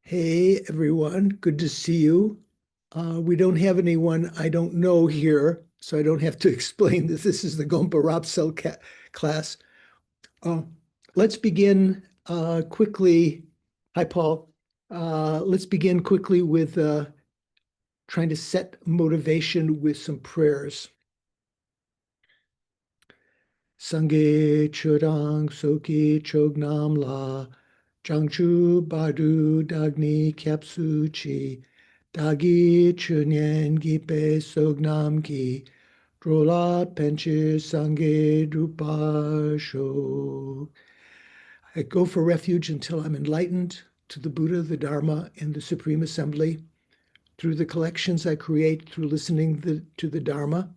Hey everyone, good to see you. We don't have anyone I don't know here, so I don't have to explain that this is the Gompa Rapsel class. Uh, let's begin quickly. Hi, Paul. Let's begin quickly with trying to set motivation with some prayers. Sangye Churang Soki Chognam La Jangchu Badu Dagni Kyapsu Chi Dagi Chunyen Gipe Sognam Ki Drola Penche Sangye Drupa Sho. I go for refuge until I'm enlightened to the Buddha, the Dharma, and the Supreme Assembly. Through the collections I create through listening to the Dharma,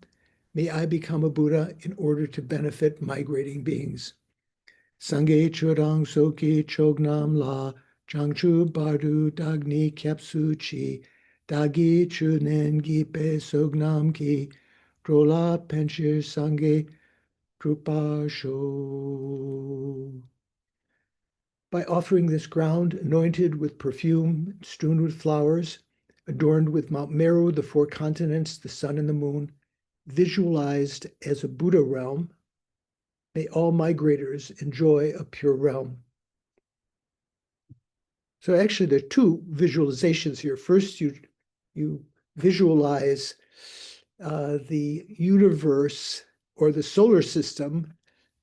may I become a Buddha in order to benefit migrating beings. Sangye Churang Soki Chognam La Jangchu Bardu Dagni Kyapsu Chi Dagi Chunen Gipe Sognam Ki Drola Penshir Sangye Drupa Sho. By offering this ground anointed with perfume, strewn with flowers, adorned with Mount Meru, the four continents, the sun and the moon, visualized as a Buddha realm, may all migrators enjoy a pure realm. So actually, there are two visualizations here. First, you visualize the universe or the solar system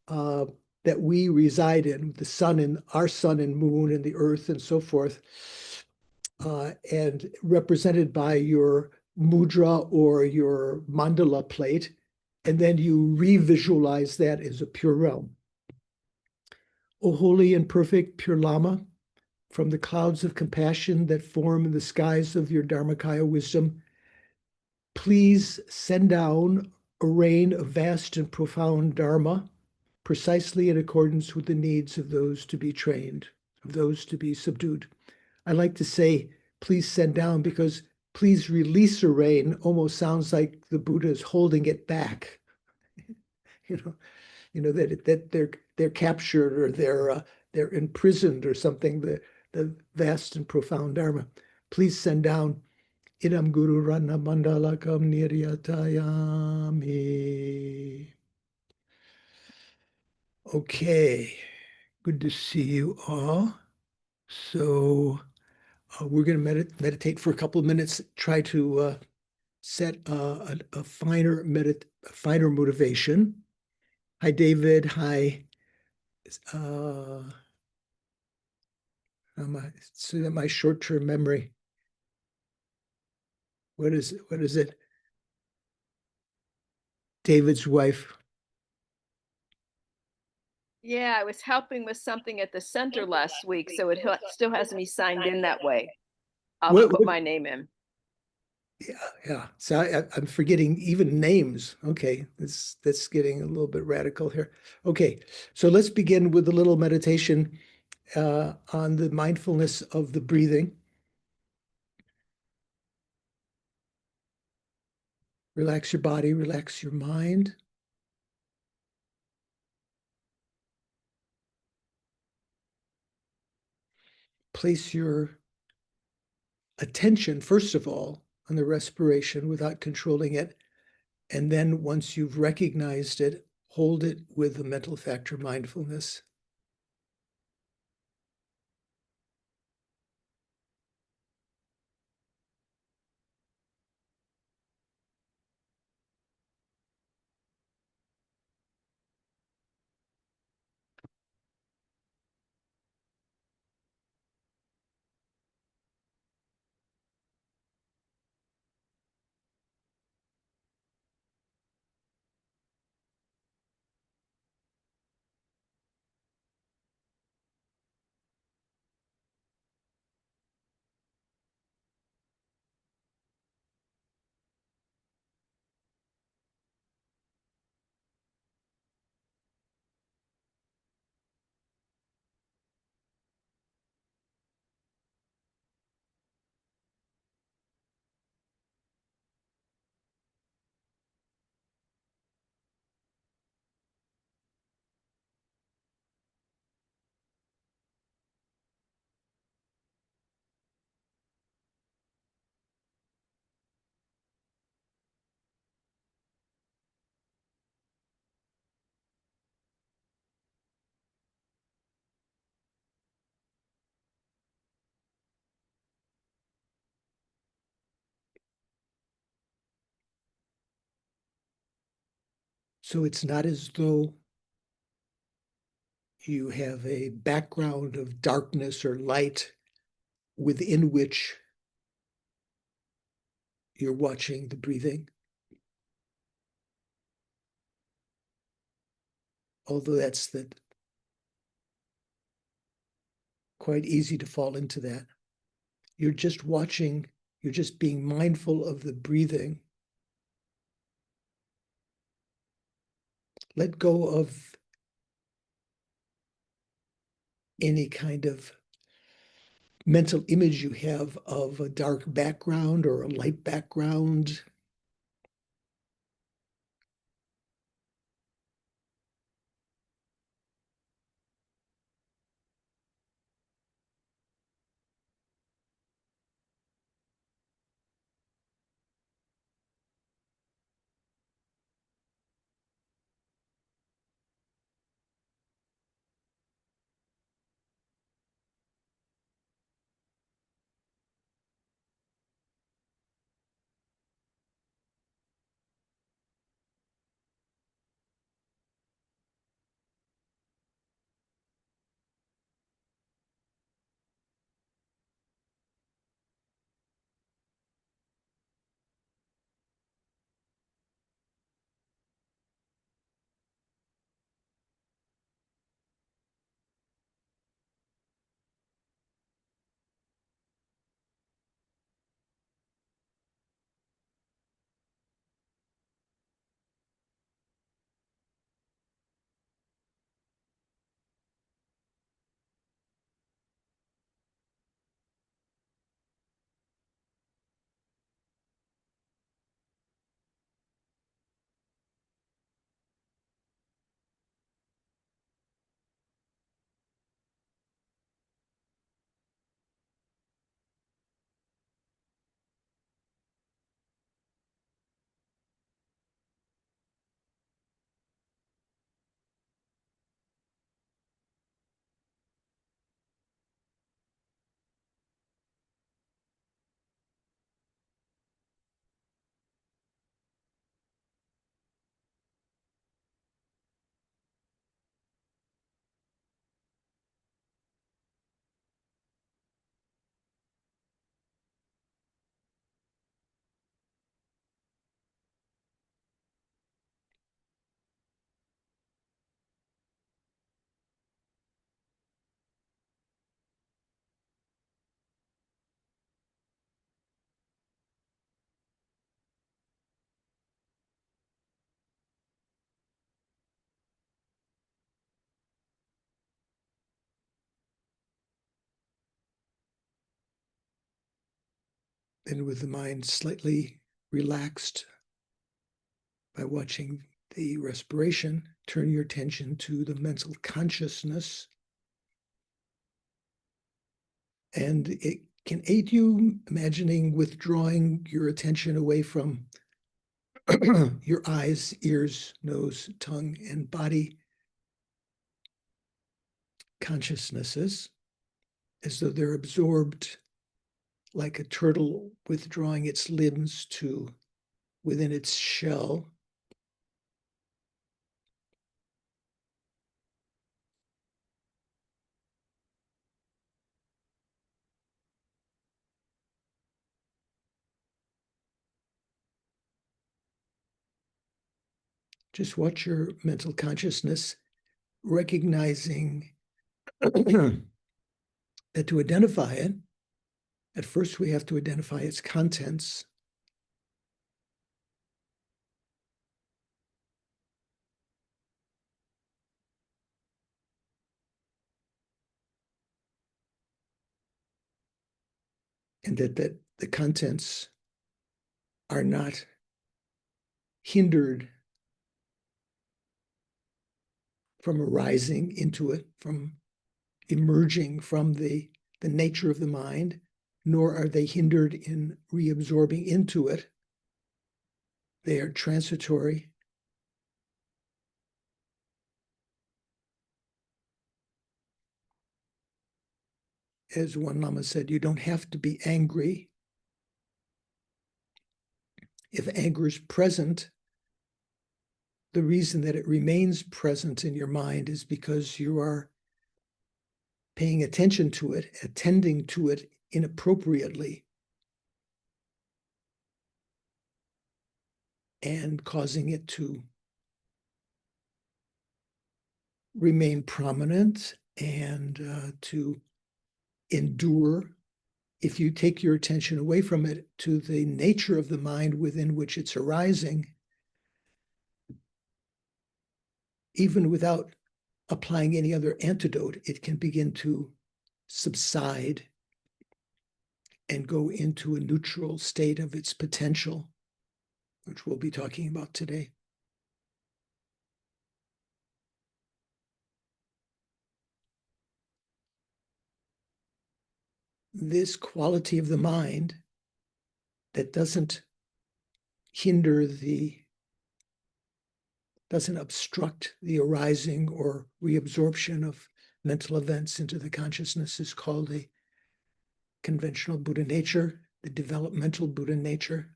that we reside in, the sun and our sun and moon and the earth and so forth, and represented by your mudra or your mandala plate, and then you revisualize that as a pure realm. O holy and perfect pure Lama, from the clouds of compassion that form in the skies of your Dharmakaya wisdom, please send down a rain of vast and profound Dharma, precisely in accordance with the needs of those to be trained, of those to be subdued. I like to say, please send down, because please release a rain almost sounds like the Buddha is holding it back. you know, that they're captured or they're imprisoned or something. The vast and profound Dharma. Please send down Idam Guru Ratna Mandalakam Niryatayami. Okay, good to see you all. So we're going to meditate for a couple of minutes, try to set a finer motivation. Hi, David. Hi. So that my short-term memory. What is it? David's wife. Yeah, I was helping with something at the center last week, so it still has me signed in that way. I'll put my name in. Yeah. So I'm forgetting even names. Okay, that's getting a little bit radical here. Okay, so let's begin with a little meditation on the mindfulness of the breathing. Relax your body, relax your mind. Place your attention, first of all, on the respiration without controlling it. And then once you've recognized it, hold it with the mental factor mindfulness. So it's not as though you have a background of darkness or light within which you're watching the breathing. Although that's quite easy to fall into that. You're just watching, you're just being mindful of the breathing. Let go of any kind of mental image you have of a dark background or a light background. And with the mind slightly relaxed by watching the respiration, turn your attention to the mental consciousness. And it can aid you imagining withdrawing your attention away from your eyes, ears, nose, tongue, and body consciousnesses, as though they're absorbed like a turtle withdrawing its limbs to within its shell. Just watch your mental consciousness, recognizing that to identify it, at first we have to identify its contents. And that the contents are not hindered from arising into it, from emerging from the nature of the mind, nor are they hindered in reabsorbing into it. They are transitory. As one Lama said, you don't have to be angry. If anger is present, the reason that it remains present in your mind is because you are paying attention to it, attending to it inappropriately, and causing it to remain prominent and to endure. If you take your attention away from it to the nature of the mind within which it's arising, even without applying any other antidote, it can begin to subside and go into a neutral state of its potential, which we'll be talking about today. This quality of the mind that doesn't obstruct the arising or reabsorption of mental events into the consciousness is called a conventional Buddha nature, the developmental Buddha nature.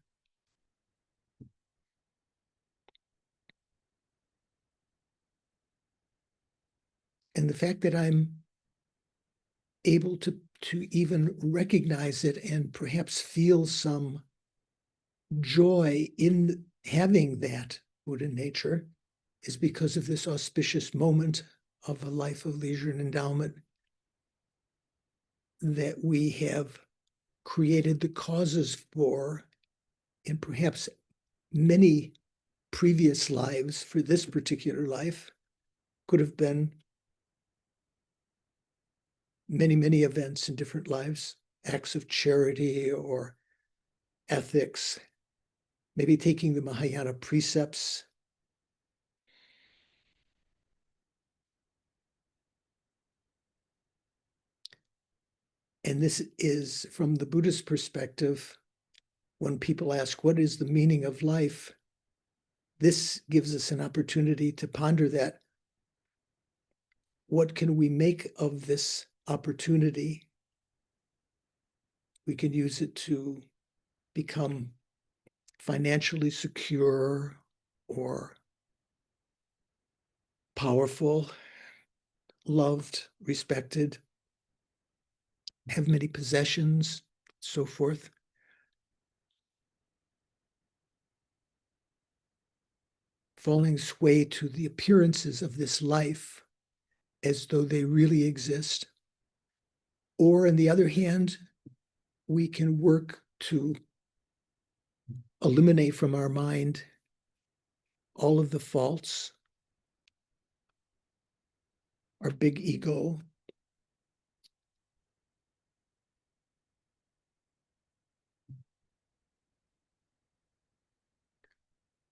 And the fact that I'm able to even recognize it and perhaps feel some joy in having that Buddha nature is because of this auspicious moment of a life of leisure and endowment that we have created the causes for in perhaps many previous lives. For this particular life could have been many, many events in different lives, acts of charity or ethics, maybe taking the Mahayana precepts. And this is, from the Buddhist perspective, when people ask, what is the meaning of life? This gives us an opportunity to ponder that. What can we make of this opportunity? We can use it to become financially secure or powerful, loved, respected, have many possessions, so forth. Falling sway to the appearances of this life as though they really exist. Or on the other hand, we can work to eliminate from our mind all of the faults, our big ego,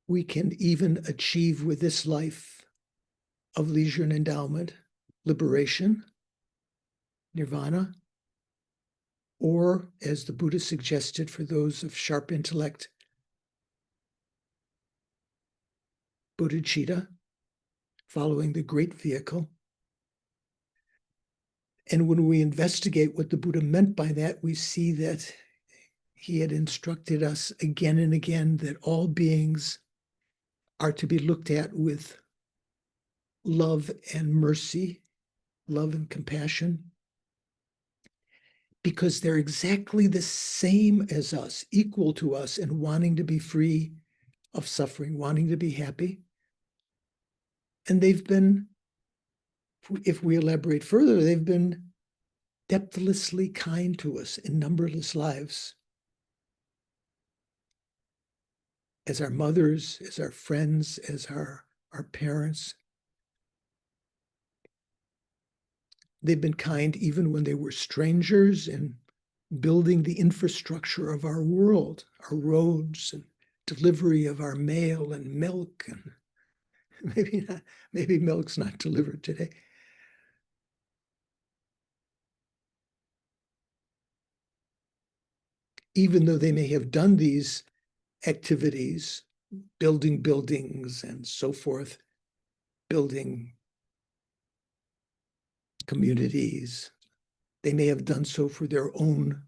we can even achieve with this life of leisure and endowment, liberation, nirvana, or as the Buddha suggested for those of sharp intellect, bodhicitta, following the great vehicle. And when we investigate what the Buddha meant by that, we see that he had instructed us again and again that all beings are to be looked at with love and mercy, love and compassion, because they're exactly the same as us, equal to us in wanting to be free of suffering, wanting to be happy. And they've been, if we elaborate further, they've been depthlessly kind to us in numberless lives. As our mothers, as our friends, as our parents. They've been kind even when they were strangers in building the infrastructure of our world, our roads and delivery of our mail and milk. And maybe milk's not delivered today. Even though they may have done these activities, building buildings and so forth, building communities, they may have done so for their own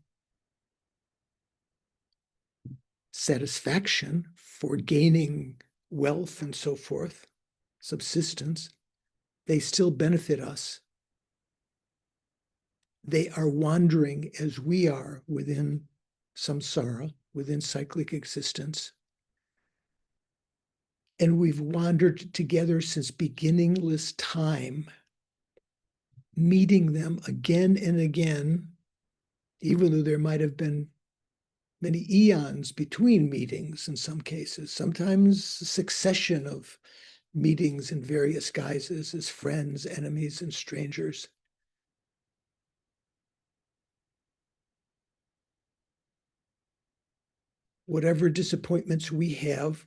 satisfaction, for gaining wealth and so forth. subsistence, they still benefit us. They are wandering as we are within samsara, within cyclic existence. And we've wandered together since beginningless time, meeting them again and again, even though there might have been many eons between meetings in some cases, sometimes a succession of meetings in various guises as friends, enemies, and strangers. Whatever disappointments we have,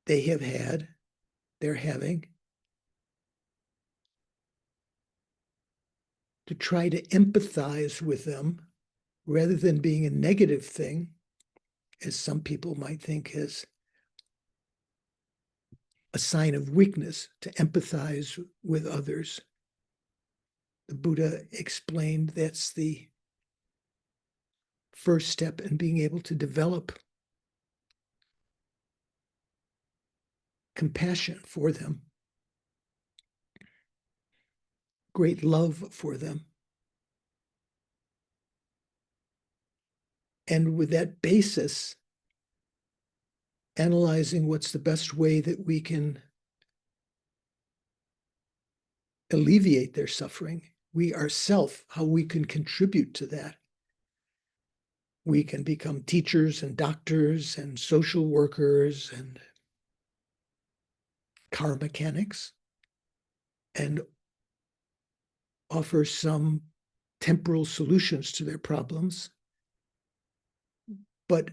they have had, they're having. To try to empathize with them rather than being a negative thing, as some people might think is a sign of weakness to empathize with others. The Buddha explained that's the first step in being able to develop compassion for them, great love for them. And with that basis, analyzing what's the best way that we can alleviate their suffering, we ourselves, how we can contribute to that. We can become teachers and doctors and social workers and car mechanics and offer some temporal solutions to their problems. But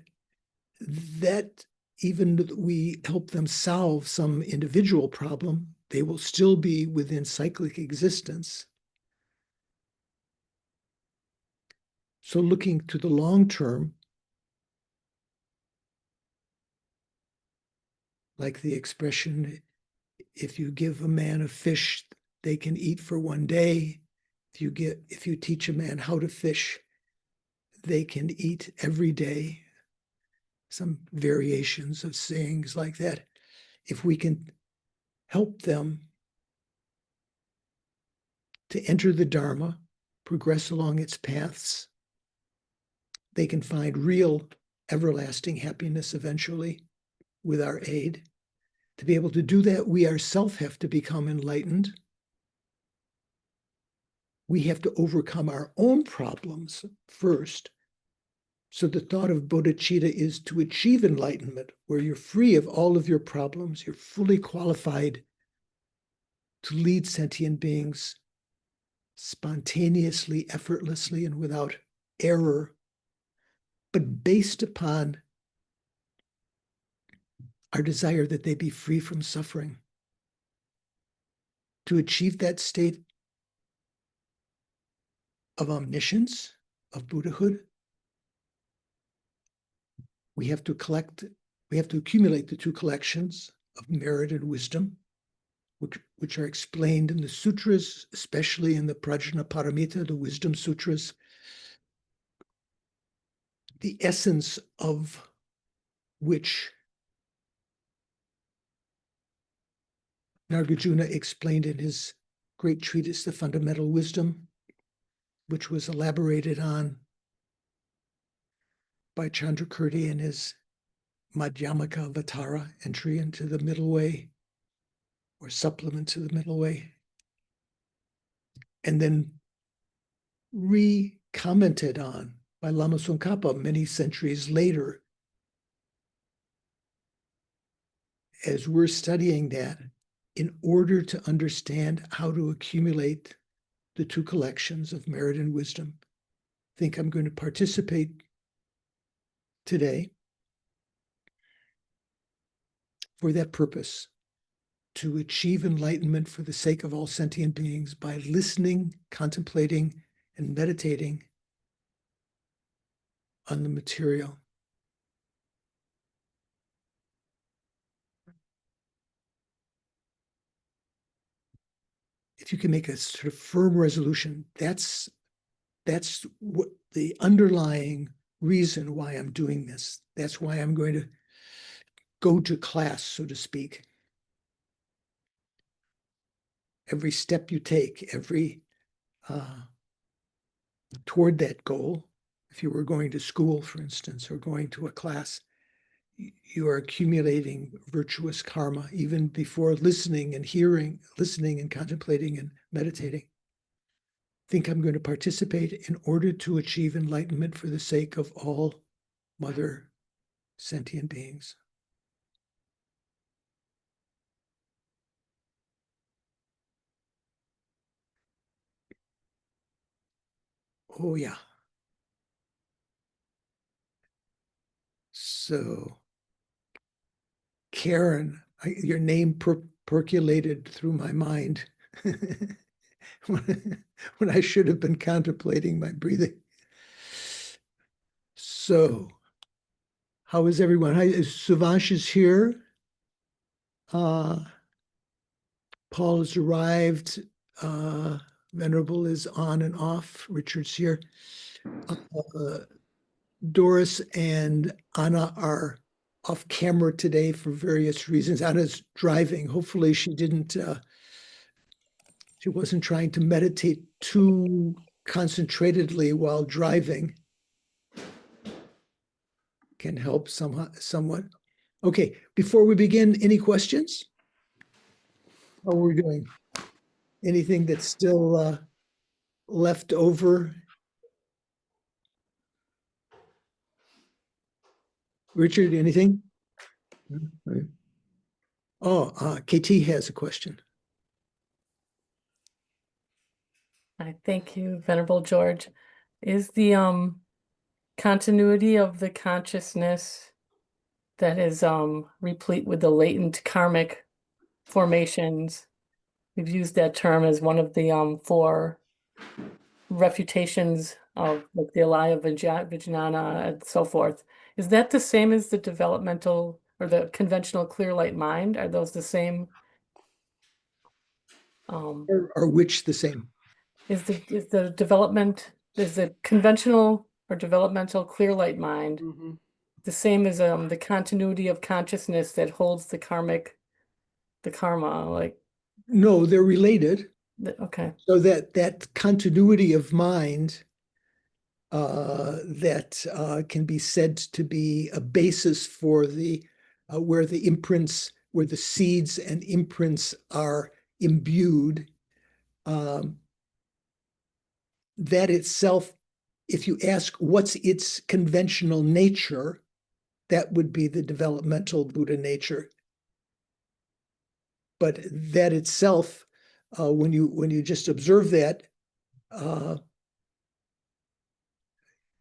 that even that we help them solve some individual problem, they will still be within cyclic existence. So looking to the long term, like the expression, if you give a man a fish, they can eat for one day. If you teach a man how to fish, they can eat every day. Some variations of sayings like that. If we can help them to enter the Dharma, progress along its paths, they can find real everlasting happiness eventually with our aid. To be able to do that, we ourselves have to become enlightened. We have to overcome our own problems first. So the thought of bodhicitta is to achieve enlightenment, where you're free of all of your problems. You're fully qualified to lead sentient beings spontaneously, effortlessly, and without error, but based upon our desire that they be free from suffering. To achieve that state of omniscience, of Buddhahood, we have to accumulate the two collections of merit and wisdom, which are explained in the sutras, especially in the Prajnaparamita, the wisdom sutras, the essence of which Nagarjuna explained in his great treatise, The Fundamental Wisdom, which was elaborated on by Chandrakirti in his Madhyamaka Vatara, entry into the middle way, or supplement to the middle way, and then re-commented on by Lama Tsongkhapa many centuries later. As we're studying that, in order to understand how to accumulate the two collections of merit and wisdom, I think I'm going to participate today for that purpose, to achieve enlightenment for the sake of all sentient beings by listening, contemplating, and meditating on the material. If you can make a sort of firm resolution, that's what the underlying reason why I'm doing this. That's why I'm going to go to class, so to speak. every step you take, every toward that goal, if you were going to school, for instance, or going to a class, you are accumulating virtuous karma even before listening and hearing, listening and contemplating and meditating. Think I'm going to participate in order to achieve enlightenment for the sake of all mother sentient beings. Oh, yeah. So, Karen, your name percolated through my mind when I should have been contemplating my breathing. So, how is everyone? Hi, Suvansh is here. Paul has arrived. Venerable is on and off. Richard's here. Doris and Anna are off camera today for various reasons. Anna's driving. Hopefully she wasn't trying to meditate too concentratedly while driving. Can help somewhat. Okay, before we begin, any questions? How are we doing? Anything that's still left over? Richard, anything? Oh, KT has a question. I thank you, Venerable George. Is the continuity of the consciousness that is replete with the latent karmic formations? We've used that term as one of the 4 refutations of like the alaya vijnana and so forth. Is that the same as the developmental or the conventional clear light mind? Are those the same? Or which the same? Is the conventional or developmental clear light mind the same as the continuity of consciousness that holds the karma, like? No, they're related. Okay. So that continuity of mind that can be said to be a basis for the where the imprints, where the seeds and imprints are imbued. That itself, if you ask what's its conventional nature, that would be the developmental Buddha nature. But that itself, when you just observe that,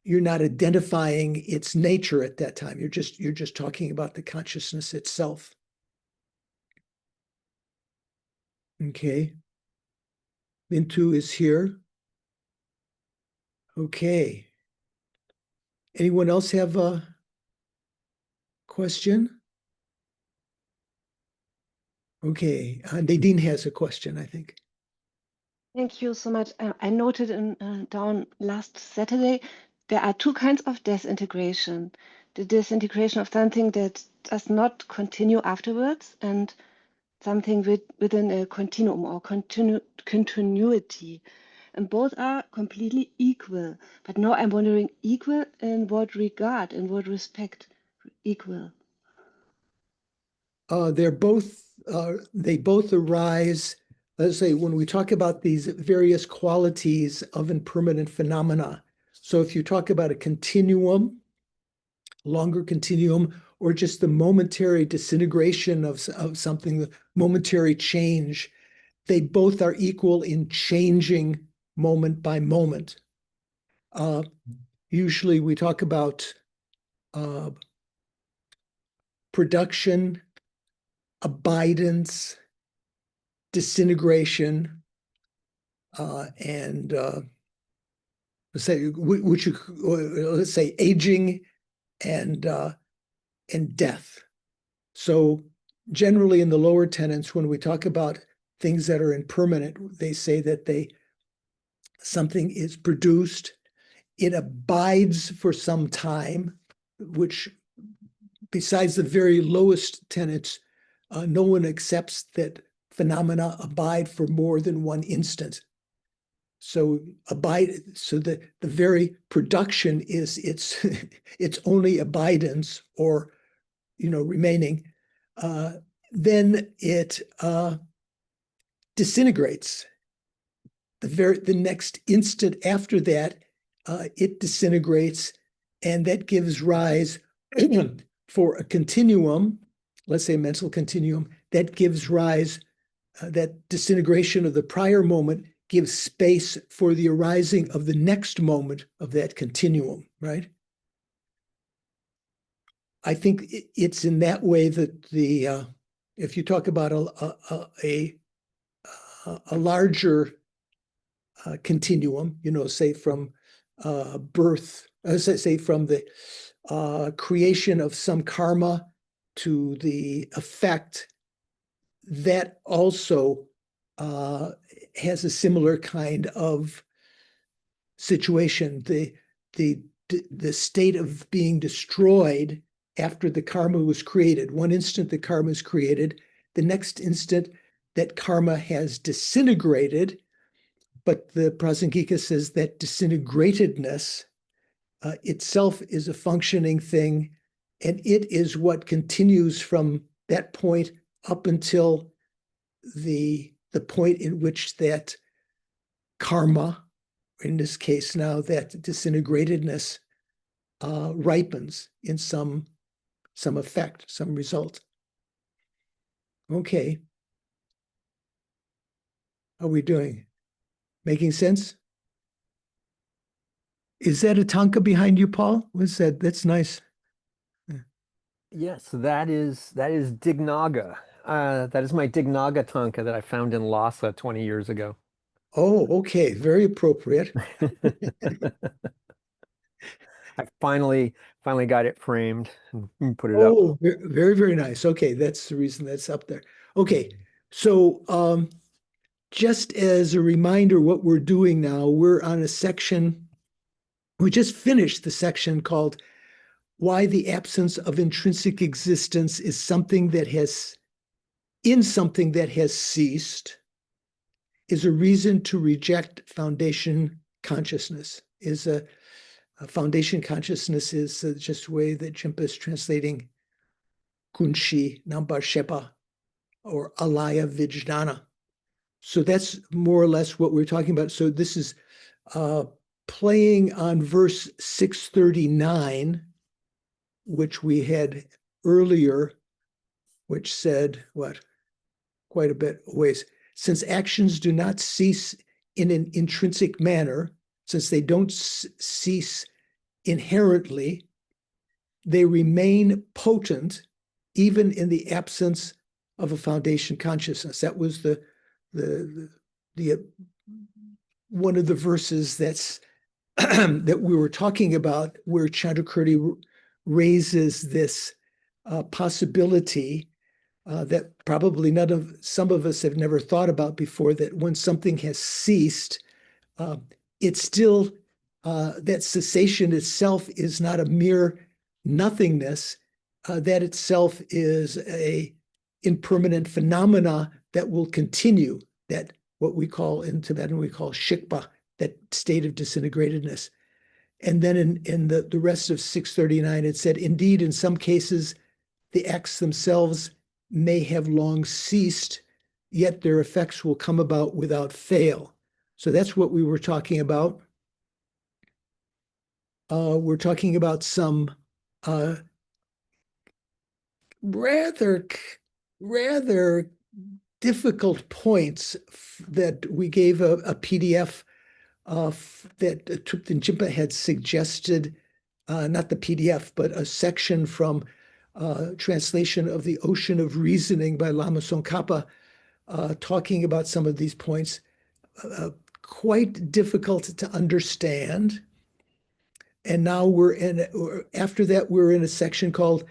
you're not identifying its nature at that time. You're just talking about the consciousness itself. Okay. Mintu is here. Okay. Anyone else have a question? Okay. Nadine has a question, I think. Thank you so much. I noted down last Saturday, there are 2 kinds of disintegration. The disintegration of something that does not continue afterwards and something within a continuum or continuity. And both are completely equal. But now I'm wondering, equal in what regard, in what respect equal? They both arise, let's say, when we talk about these various qualities of impermanent phenomena. So if you talk about a continuum, longer continuum, or just the momentary disintegration of something, the momentary change, they both are equal in changing moment by moment. Usually we talk about production, abidance, disintegration, and let's say aging and death. So generally in the lower tenets, when we talk about things that are impermanent, they say that something is produced, it abides for some time, which besides the very lowest tenets, no one accepts that phenomena abide for more than one instant. So the very production is its its only abidance or remaining. Then it disintegrates. The next instant after that, it disintegrates, and that gives rise for a continuum, let's say a mental continuum, that gives rise, that disintegration of the prior moment gives space for the arising of the next moment of that continuum, right? I think it's in that way that if you talk about a larger continuum, say from birth, say from the creation of some karma to the effect, that also has a similar kind of situation. The state of being destroyed after the karma was created. One instant the karma is created, the next instant that karma has disintegrated, but the Prasangika says that disintegratedness itself is a functioning thing, and it is what continues from that point up until the point in which that karma, in this case now that disintegratedness, ripens in some effect, some result. Okay. How are we doing? Making sense? Is that a tanka behind you, Paul? What's that? That's nice. Yes, that is Dignaga. That is my Dignaga tanka that I found in Lhasa 20 years ago. Oh, okay. Very appropriate. I finally got it framed and put it up. Oh, very, very nice. Okay, that's the reason that's up there. Okay, so just as a reminder, what we're doing now, we're on a section, we just finished the section called Why the Absence of Intrinsic Existence is Something that has, in something that has ceased, is a reason to reject foundation consciousness. Is a foundation consciousness is just the way that Jimpa is translating Kunshi, Nambar Shepa, or Alaya Vijnana. So that's more or less what we're talking about. So this is playing on verse 639, which we had earlier, which said, what? Quite a bit of ways. Since actions do not cease in an intrinsic manner, since they don't cease inherently, they remain potent even in the absence of a foundation consciousness. That was the one of the verses that's that we were talking about, where Chandrakirti raises this possibility that probably some of us have never thought about before, that when something has ceased, it's still that cessation itself is not a mere nothingness. That itself is a impermanent phenomena that will continue, that what we call in Tibetan, we call shikpa, that state of disintegratedness. And then in the rest of 639, it said, indeed, in some cases, the acts themselves may have long ceased, yet their effects will come about without fail. So that's what we were talking about. We're talking about some rather difficult points that we gave a PDF that Thupten Jinpa had suggested, not the PDF, but a section from translation of The Ocean of Reasoning by Lama Tsongkhapa, talking about some of these points. Quite difficult to understand. And now after that, we're in a section called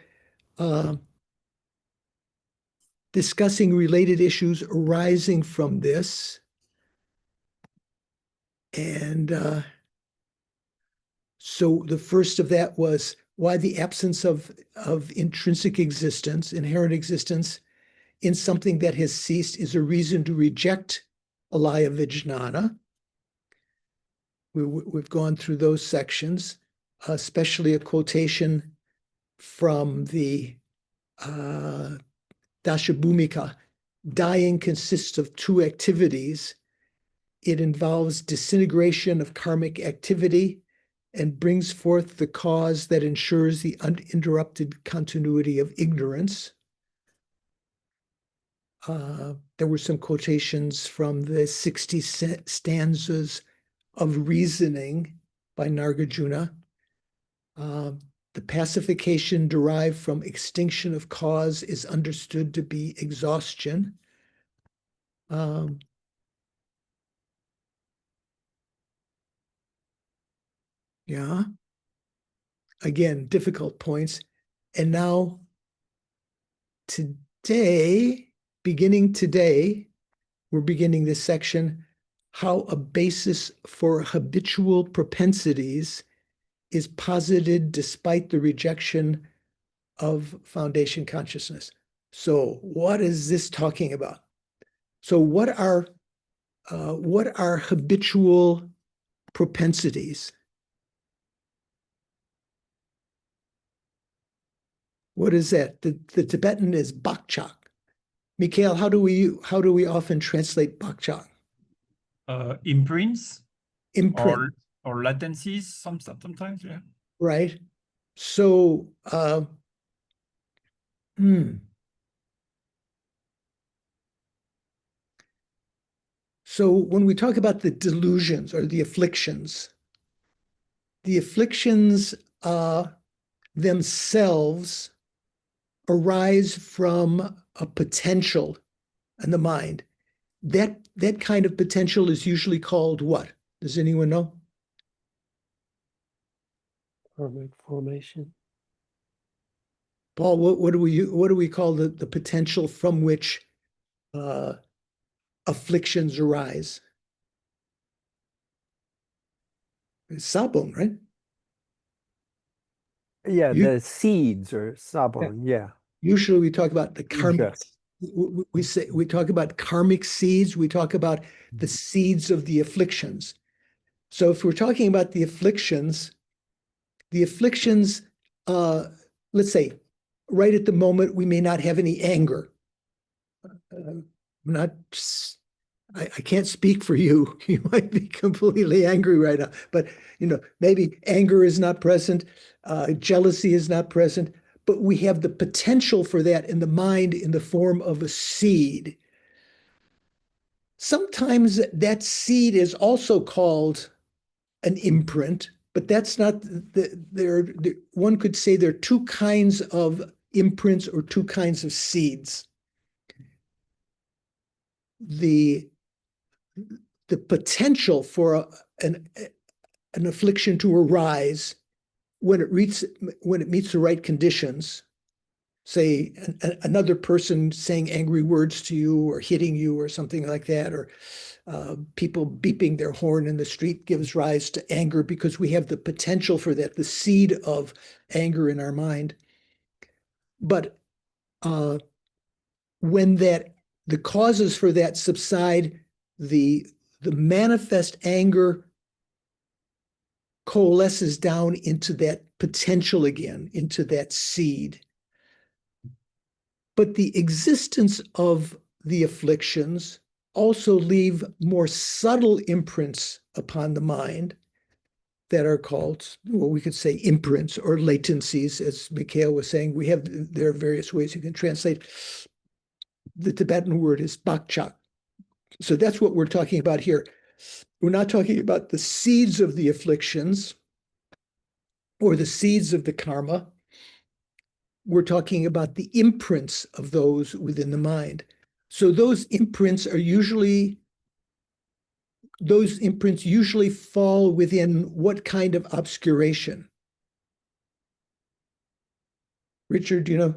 discussing related issues arising from this. And so the first of that was why the absence of intrinsic existence, inherent existence, in something that has ceased is a reason to reject alaya vijnana. We've gone through those sections, especially a quotation from the Dashabhumika. Dying consists of two activities. It involves disintegration of karmic activity and brings forth the cause that ensures the uninterrupted continuity of ignorance. There were some quotations from the 60 stanzas of reasoning by Nagarjuna. The pacification derived from extinction of cause is understood to be exhaustion. Yeah. Again, difficult points. And now, today, we're beginning this section, how a basis for habitual propensities is posited despite the rejection of foundation consciousness. So what is this talking about? So what are habitual propensities? What is that? The Tibetan is bakchak. Mikhail, how do we often translate bakchak? Imprints Imprint, or latencies sometimes, yeah. right? So so when we talk about the delusions or the afflictions themselves arise from a potential in the mind. That kind of potential is usually called what? Does anyone know? Karmic formation. Paul, what do we call the potential from which afflictions arise? It's sabon, right? Yeah, the seeds or sabon, yeah. Usually we talk about the karmic. Yes. We talk about karmic seeds. We talk about the seeds of the afflictions. So if we're talking about the afflictions, let's say, right at the moment, we may not have any anger. I can't speak for you. You might be completely angry right now, but maybe anger is not present, jealousy is not present, but we have the potential for that in the mind in the form of a seed. Sometimes that seed is also called an imprint, but that's not one could say there are two kinds of imprints or two kinds of seeds. The potential for an affliction to arise when it meets the right conditions, say another person saying angry words to you or hitting you or something like that, or people beeping their horn in the street gives rise to anger because we have the potential for that, the seed of anger in our mind. But when the causes for that subside, the manifest anger coalesces down into that potential again, into that seed. But the existence of the afflictions also leave more subtle imprints upon the mind that are called, well, we could say imprints or latencies, as Mikhail was saying. There are various ways you can translate. The Tibetan word is bakchak. So that's what we're talking about here. We're not talking about the seeds of the afflictions or the seeds of the karma. We're talking about the imprints of those within the mind. So those imprints usually fall within what kind of obscuration? Richard, do you know?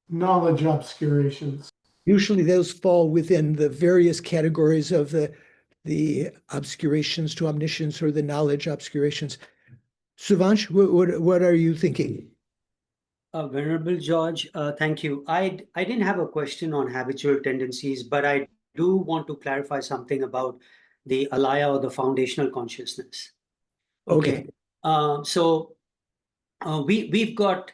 Knowledge obscurations. Usually those fall within the various categories of the obscurations to omniscience or the knowledge obscurations. Suvansh, what are you thinking? Venerable George, thank you. I didn't have a question on habitual tendencies, but I do want to clarify something about the alaya or the foundational consciousness. Okay. So we've got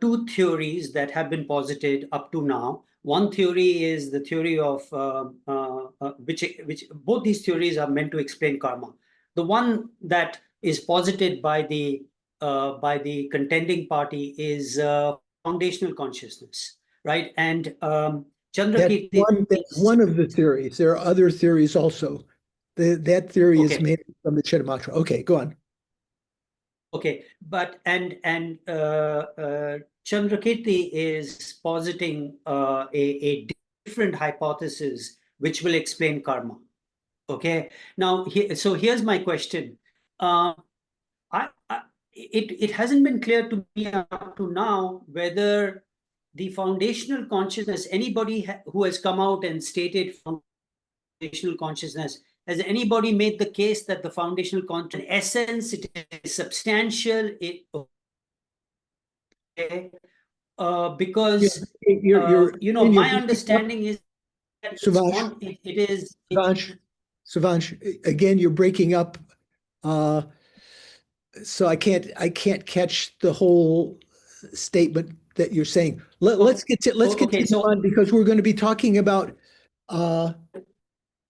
two theories that have been posited up to now. One theory is the theory of which both these theories are meant to explain karma. The one that is posited by the contending party is foundational consciousness, right? And Chandrakirti, that's one of the theories. There are other theories also. That theory is okay, made from the Chittamatra. Okay, go on. okay, but Chandrakirti is positing a different hypothesis which will explain karma. Okay, now so here's my question. It hasn't been clear to me up to now whether the foundational consciousness, anybody who has come out and stated foundational consciousness, has anybody made the case that the foundational consciousness, in essence, it is substantial? Because my understanding is that Savansh, again, you're breaking up. So I can't catch the whole statement that you're saying. Let's continue on, because we're going to be talking about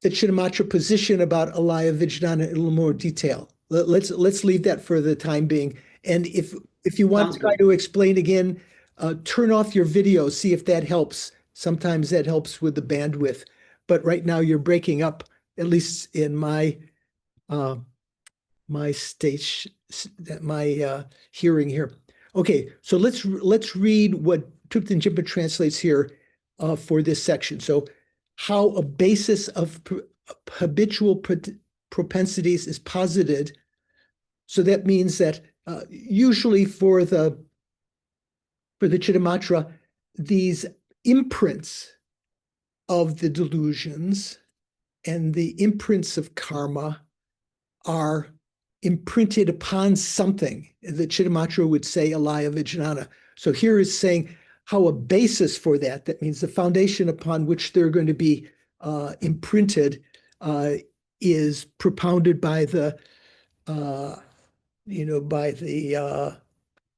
the Chittamatra position about alaya vijnana in a little more detail. Let's leave that for the time being. And if you want to try to explain again, turn off your video, see if that helps. Sometimes that helps with the bandwidth. But right now you're breaking up, at least in my hearing here. Okay, so let's read what Thupten Jinpa translates here for this section. So, how a basis of habitual propensities is posited. So that means that usually for the Chittamatra, these imprints of the delusions and the imprints of karma are imprinted upon something. The Chittamatra would say alaya vijnana. So here is saying how a basis for that means the foundation upon which they're going to be imprinted, is propounded by the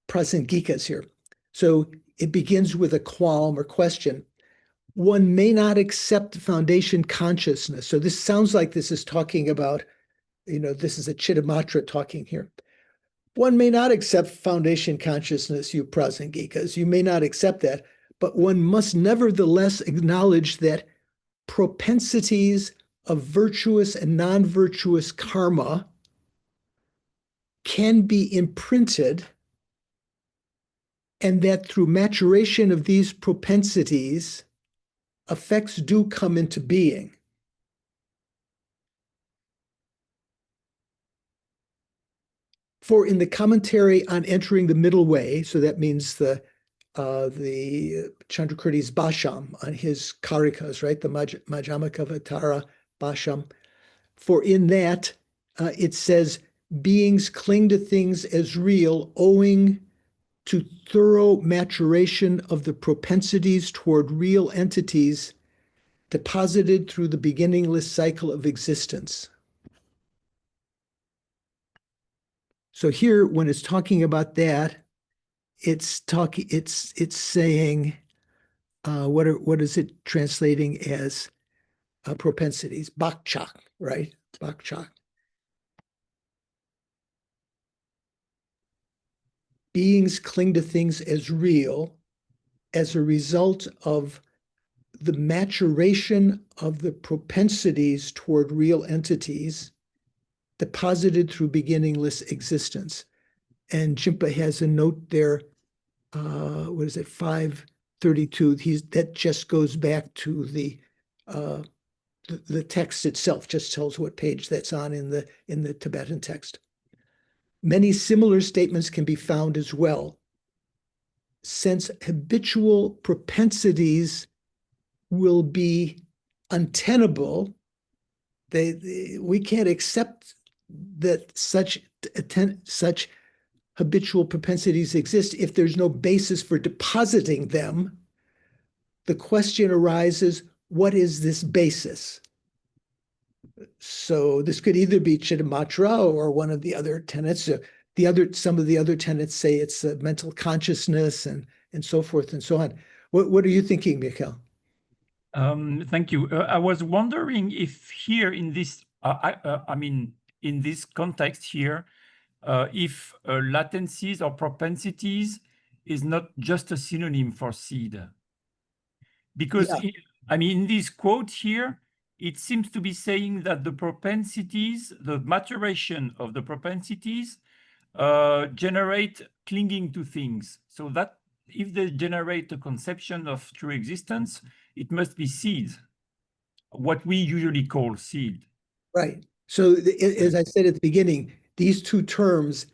Prasangikas here. So it begins with a qualm or question. One may not accept foundation consciousness. So this sounds like this is talking about, this is a Chittamatra talking here. One may not accept foundation consciousness, you Prasangikas. You may not accept that, but one must nevertheless acknowledge that propensities of virtuous and non-virtuous karma can be imprinted, and that through maturation of these propensities, effects do come into being. For in the commentary on entering the middle way, so that means the Chandrakirti's Bhasham on his Karikas, right? The Majjhimakavatara Bhasham. For in that, it says, beings cling to things as real owing to thorough maturation of the propensities toward real entities deposited through the beginningless cycle of existence. So here, when it's talking about that, it's saying, what is it translating as propensities? Bhakcha, right? Bhakcha. Beings cling to things as real as a result of the maturation of the propensities toward real entities deposited through beginningless existence. And Jinpa has a note there, 532. That just goes back to the text itself, just tells what page that's on in the Tibetan text. Many similar statements can be found as well. Since habitual propensities will be untenable, we can't accept that such habitual propensities exist, if there's no basis for depositing them, the question arises, what is this basis? So this could either be Chittamatra or one of the other tenets. Some of the other tenets say it's mental consciousness and so forth and so on. What are you thinking, Mikhail? Thank you. I was wondering if here in this, I mean, in this context here, if latencies or propensities is not just a synonym for seed. Because, I mean, in this quote here, it seems to be saying that the propensities, the maturation of the propensities generate clinging to things. So that if they generate a conception of true existence, it must be seed, what we usually call seed. Right. So as I said at the beginning, these two terms,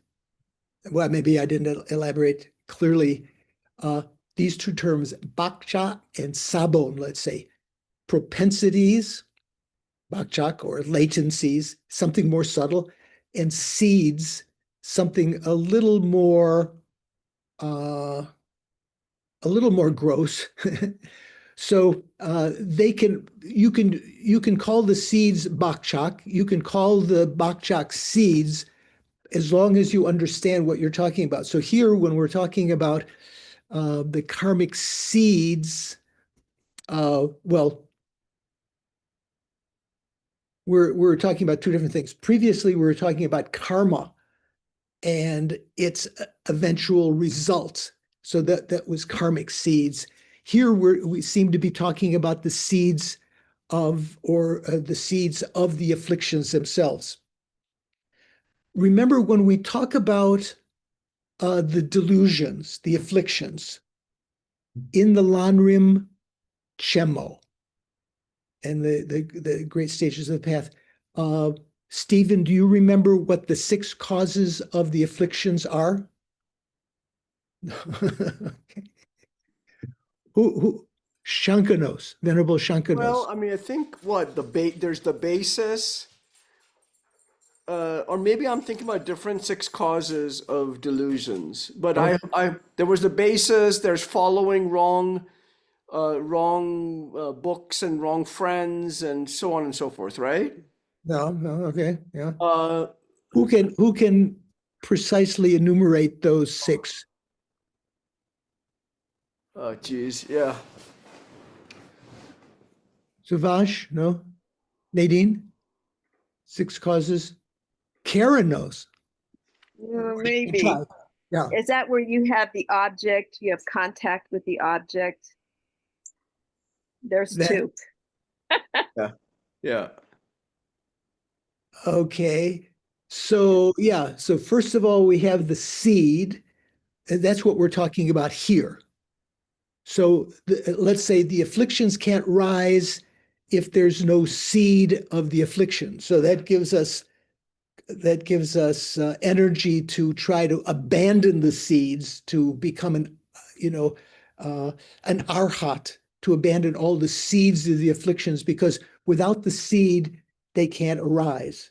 well, maybe I didn't elaborate clearly. These two terms, bakcha and sabon, let's say, propensities, bakchak, or latencies, something more subtle, and seeds, something a little more gross. So you can call the seeds bakchak, you can call the bakchak seeds, as long as you understand what you're talking about. So here, when we're talking about the karmic seeds, well, we're talking about two different things. Previously, we were talking about karma and its eventual result. So that was karmic seeds. Here we seem to be talking about the seeds of, or the seeds of the afflictions themselves. Remember, when we talk about the delusions, the afflictions, in the Lanrim Chemo and the great stages of the path, Stephen, do you remember what the 6 causes of the afflictions are? Okay. Who? Shankanos, Venerable Shankanos. Well, I mean, I think there's the basis, or maybe I'm thinking about different 6 causes of delusions. But there was the basis. There's following wrong books and wrong friends and so on and so forth, right? No, okay, yeah. Who can precisely enumerate those 6? Oh, geez, yeah. Suvash, no? Nadine? 6 causes? Karen knows. Maybe. Yeah. Is that where you have the object, you have contact with the object? There's 2. Yeah. Okay. So, yeah. So first of all, we have the seed. And that's what we're talking about here. So let's say the afflictions can't rise if there's no seed of the affliction. So that gives us energy to try to abandon the seeds, to become an arhat, to abandon all the seeds of the afflictions, because without the seed, they can't arise.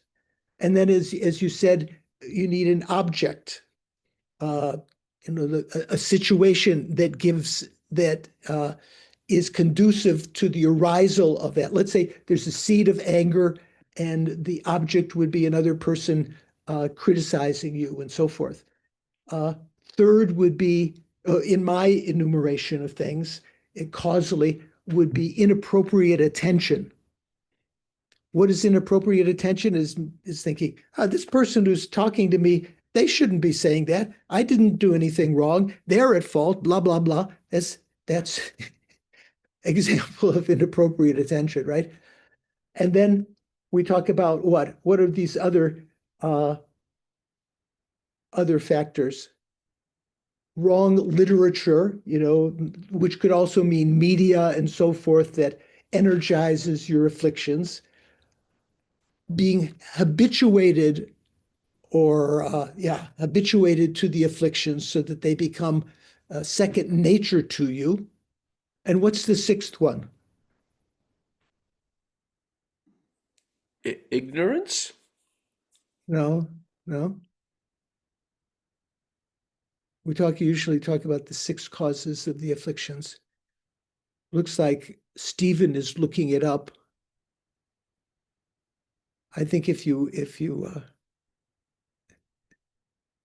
And then, as you said, you need an object, a situation that is conducive to the arisal of that. Let's say there's a seed of anger, and the object would be another person criticizing you and so forth. Third would be, in my enumeration of things, causally, would be inappropriate attention. What is inappropriate attention? Is thinking, this person who's talking to me, they shouldn't be saying that. I didn't do anything wrong. They're at fault, blah, blah, blah. That's example of inappropriate attention, right? And then we talk about what are these other factors? Wrong literature, which could also mean media and so forth, that energizes your afflictions. Being habituated habituated to the afflictions so that they become second nature to you. And what's the 6th one? Ignorance? No. We usually talk about the 6 causes of the afflictions. Looks like Stephen is looking it up. I think if you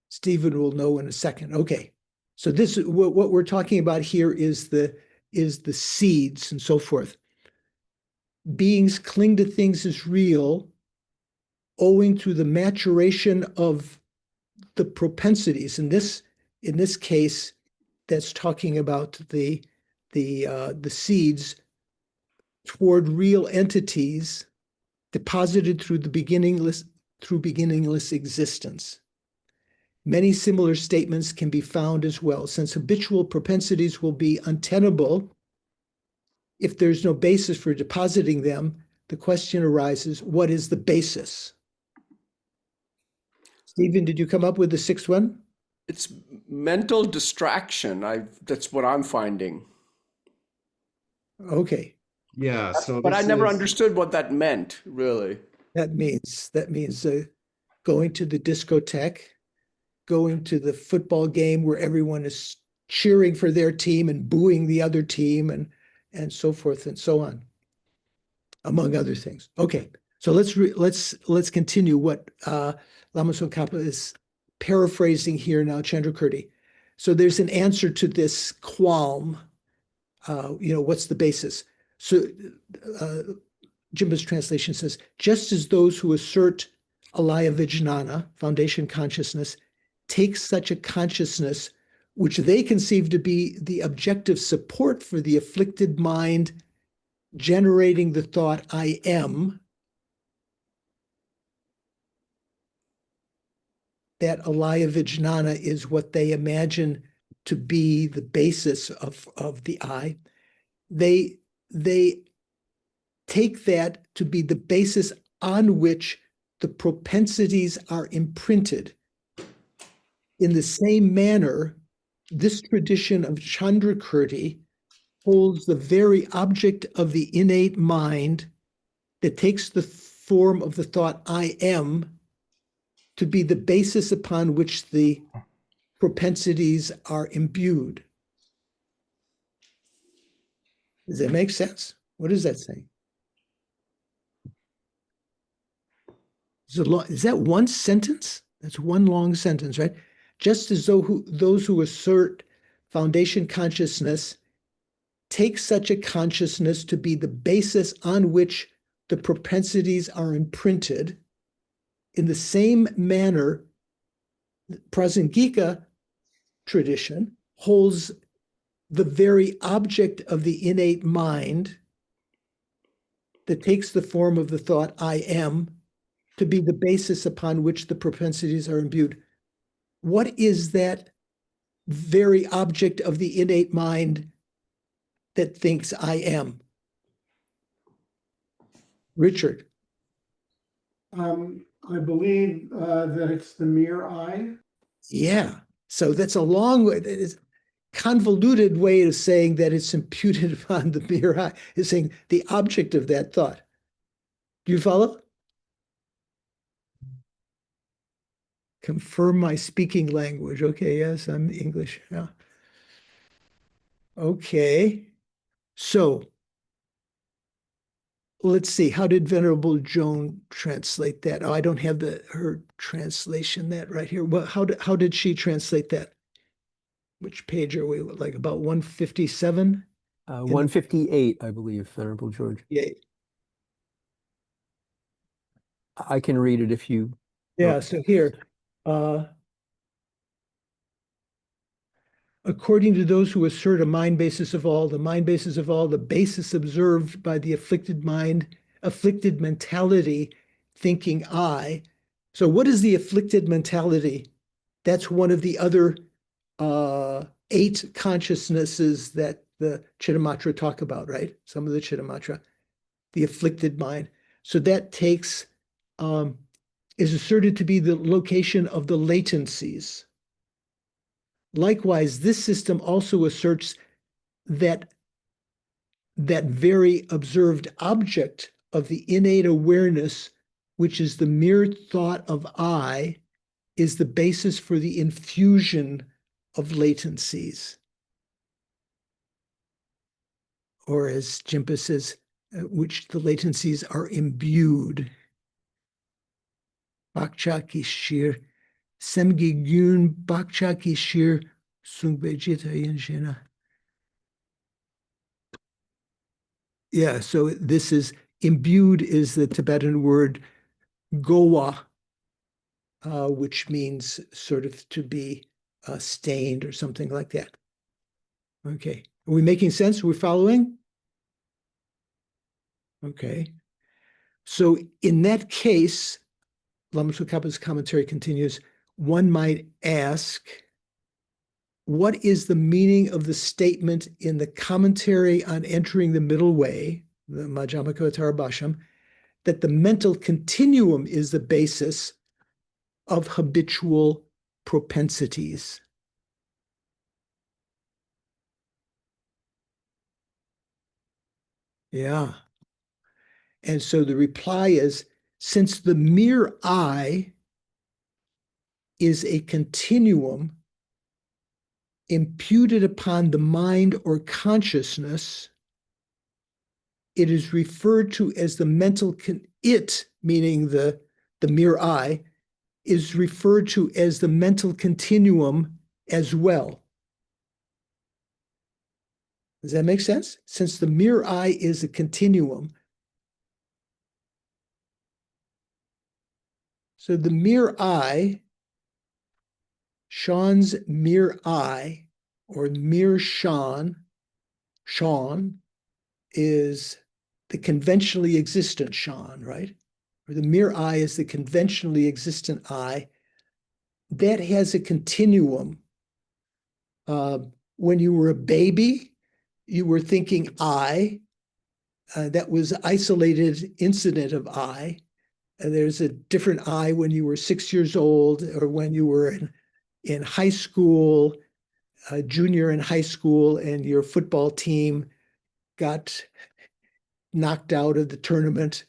Stephen will know in a second. Okay, so this what we're talking about here is the seeds and so forth. Beings cling to things as real, owing to the maturation of the propensities. In this case, that's talking about the seeds toward real entities deposited through beginningless existence. Many similar statements can be found as well. Since habitual propensities will be untenable if there's no basis for depositing them, the question arises, what is the basis? Stephen, did you come up with the 6th one? It's mental distraction. That's what I'm finding. Okay. Yeah, so But I this never is understood what that meant, really. That means going to the discotheque, going to the football game where everyone is cheering for their team and booing the other team and so forth and so on, among other things. Okay, so let's continue what Lama Tsongkhapa is paraphrasing here now, Chandrakirti. So there's an answer to this qualm. What's the basis? So Jimba's translation says, just as those who assert alaya vijnana, foundation consciousness, take such a consciousness which they conceive to be the objective support for the afflicted mind, generating the thought, I am, that alaya vijnana is what they imagine to be the basis of the I. They take that to be the basis on which the propensities are imprinted. In the same manner, this tradition of Chandrakirti holds the very object of the innate mind that takes the form of the thought I am to be the basis upon which the propensities are imbued. Does that make sense? What is that saying? Is that one sentence? That's one long sentence, right? Just as though those who assert foundation consciousness take such a consciousness to be the basis on which the propensities are imprinted, in the same manner, the Prasangika tradition holds the very object of the innate mind that takes the form of the thought I am to be the basis upon which the propensities are imbued. What is that very object of the innate mind that thinks I am? Richard. I believe that it's the mere I. Yeah. So that's a long way. It's convoluted way of saying that it's imputed upon the mere I. Is saying the object of that thought. Do you follow? Confirm my speaking language. Okay, yes, I'm English. Yeah. Okay. So let's see. How did Venerable Joan translate that? Oh, I don't have her translation that right here. Well, how did she translate that? Which page are we? Like about 157? 158, I believe, Venerable George. Yeah. I can read it if you. Yeah. So here, according to those who assert a mind basis of all, the mind basis of all, the basis observed by the afflicted mind, afflicted mentality, thinking I. So what is the afflicted mentality? That's one of the other 8 consciousnesses that the Chittamatra talk about, right? Some of the Chittamatra, the afflicted mind. So that takes, is asserted to be the location of the latencies. Likewise, this system also asserts that very observed object of the innate awareness, which is the mere thought of I, is the basis for the infusion of latencies. Or as Jimpa says, which the latencies are imbued. Bakcha kishir, semgigun bakcha kishir, sungbejita yenshena. Yeah, so this is imbued is the Tibetan word gowa, which means sort of to be stained or something like that. Okay, are we making sense? We're following? Okay, so in that case, Lama Tsongkhapa's commentary continues, one might ask, what is the meaning of the statement in the commentary on entering the middle way, the Majjhima Bhasham, that the mental continuum is the basis of habitual propensities? Yeah. And so the reply is, since the mere I is a continuum imputed upon the mind or consciousness, it is referred to as the mental, it, meaning the mere I, is referred to as the mental continuum as well. Does that make sense? Since the mere I is a continuum, so the mere I, Sean's mere I, or mere Sean is the conventionally existent Sean, right? Or the mere I is the conventionally existent I. That has a continuum. When you were a baby, you were thinking I. That was isolated incident of I. There's a different I when you were 6 years old, or when you were in high school, junior in high school, and your football team got knocked out of the tournament.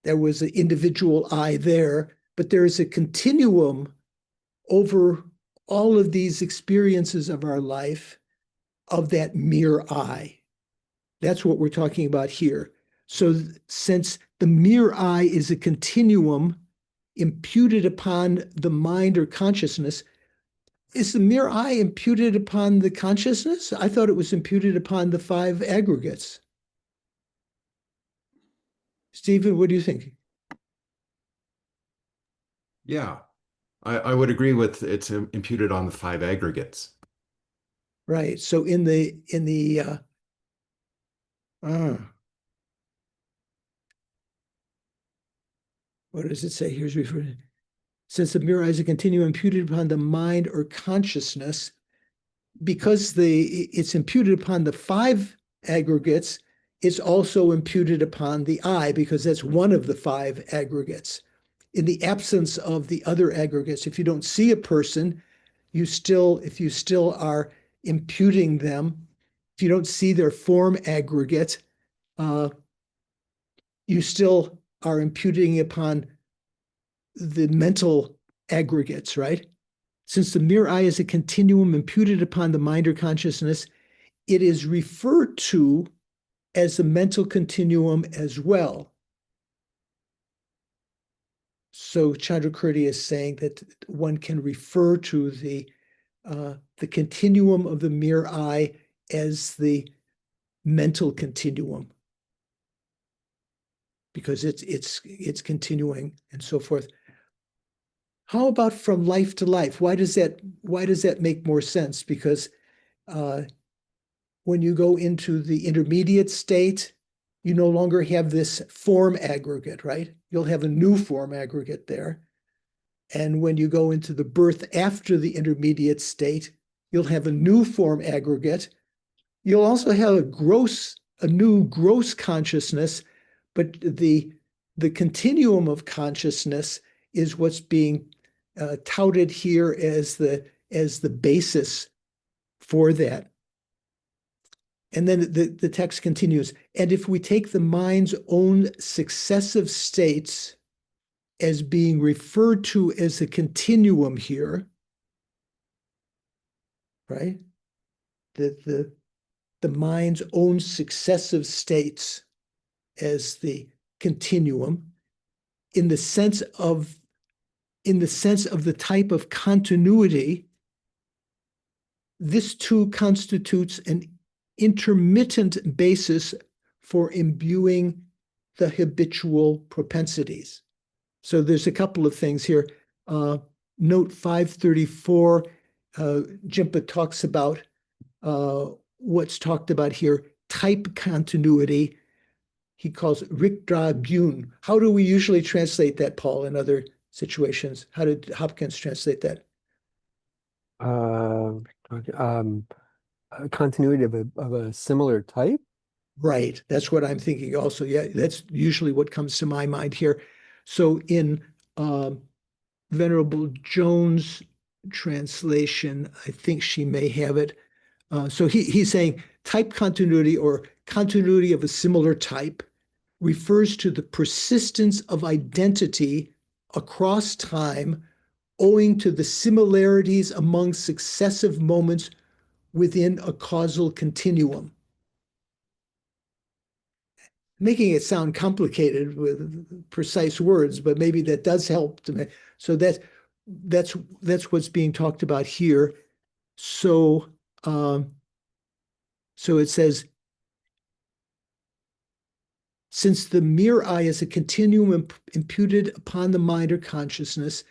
There was an individual I there, but there is a continuum over all of these experiences of our life of that mere I. That's what we're talking about here. So since the mere I is a continuum imputed upon the mind or consciousness, is the mere I imputed upon the consciousness? I thought it was imputed upon the 5 aggregates. Stephen, what do you think? Yeah, I would agree with it's imputed on the 5 aggregates. Right. So in the what does it say? Here's referred. Since the mere I is a continuum imputed upon the mind or consciousness, because it's imputed upon the 5 aggregates, it's also imputed upon the I, because that's one of the 5 aggregates. In the absence of the other aggregates, if you don't see a person, if you still are imputing them, if you don't see their form aggregate, you still are imputing upon the mental aggregates, right? Since the mere I is a continuum imputed upon the mind or consciousness, it is referred to as the mental continuum as well. So Chandrakirti is saying that one can refer to the continuum of the mere I as the mental continuum, because it's continuing and so forth. How about from life to life? Why does that make more sense? Because when you go into the intermediate state, you no longer have this form aggregate, right? You'll have a new form aggregate there. And when you go into the birth after the intermediate state, you'll have a new form aggregate. You'll also have a new gross consciousness, but the continuum of consciousness is what's being touted here as the basis for that. And then the text continues, and if we take the mind's own successive states as being referred to as a continuum here, right? The mind's own successive states as the continuum in the sense of the type of continuity. This too constitutes an intermittent basis for imbuing the habitual propensities. So there's a couple of things here. Note 534, Jimpa talks about what's talked about here, type continuity. He calls Rikdra Bun. How do we usually translate that, Paul, in other situations? How did Hopkins translate that? Continuity of a similar type. Right. That's what I'm thinking also. Yeah, that's usually what comes to my mind here. So in Venerable Jones' translation, I think she may have it. So he's saying type continuity or continuity of a similar type refers to the persistence of identity across time owing to the similarities among successive moments within a causal continuum. Making it sound complicated with precise words, but maybe that does help to me. So that's what's being talked about here. So it says, since the mere eye is a continuum imputed upon the mind or consciousness,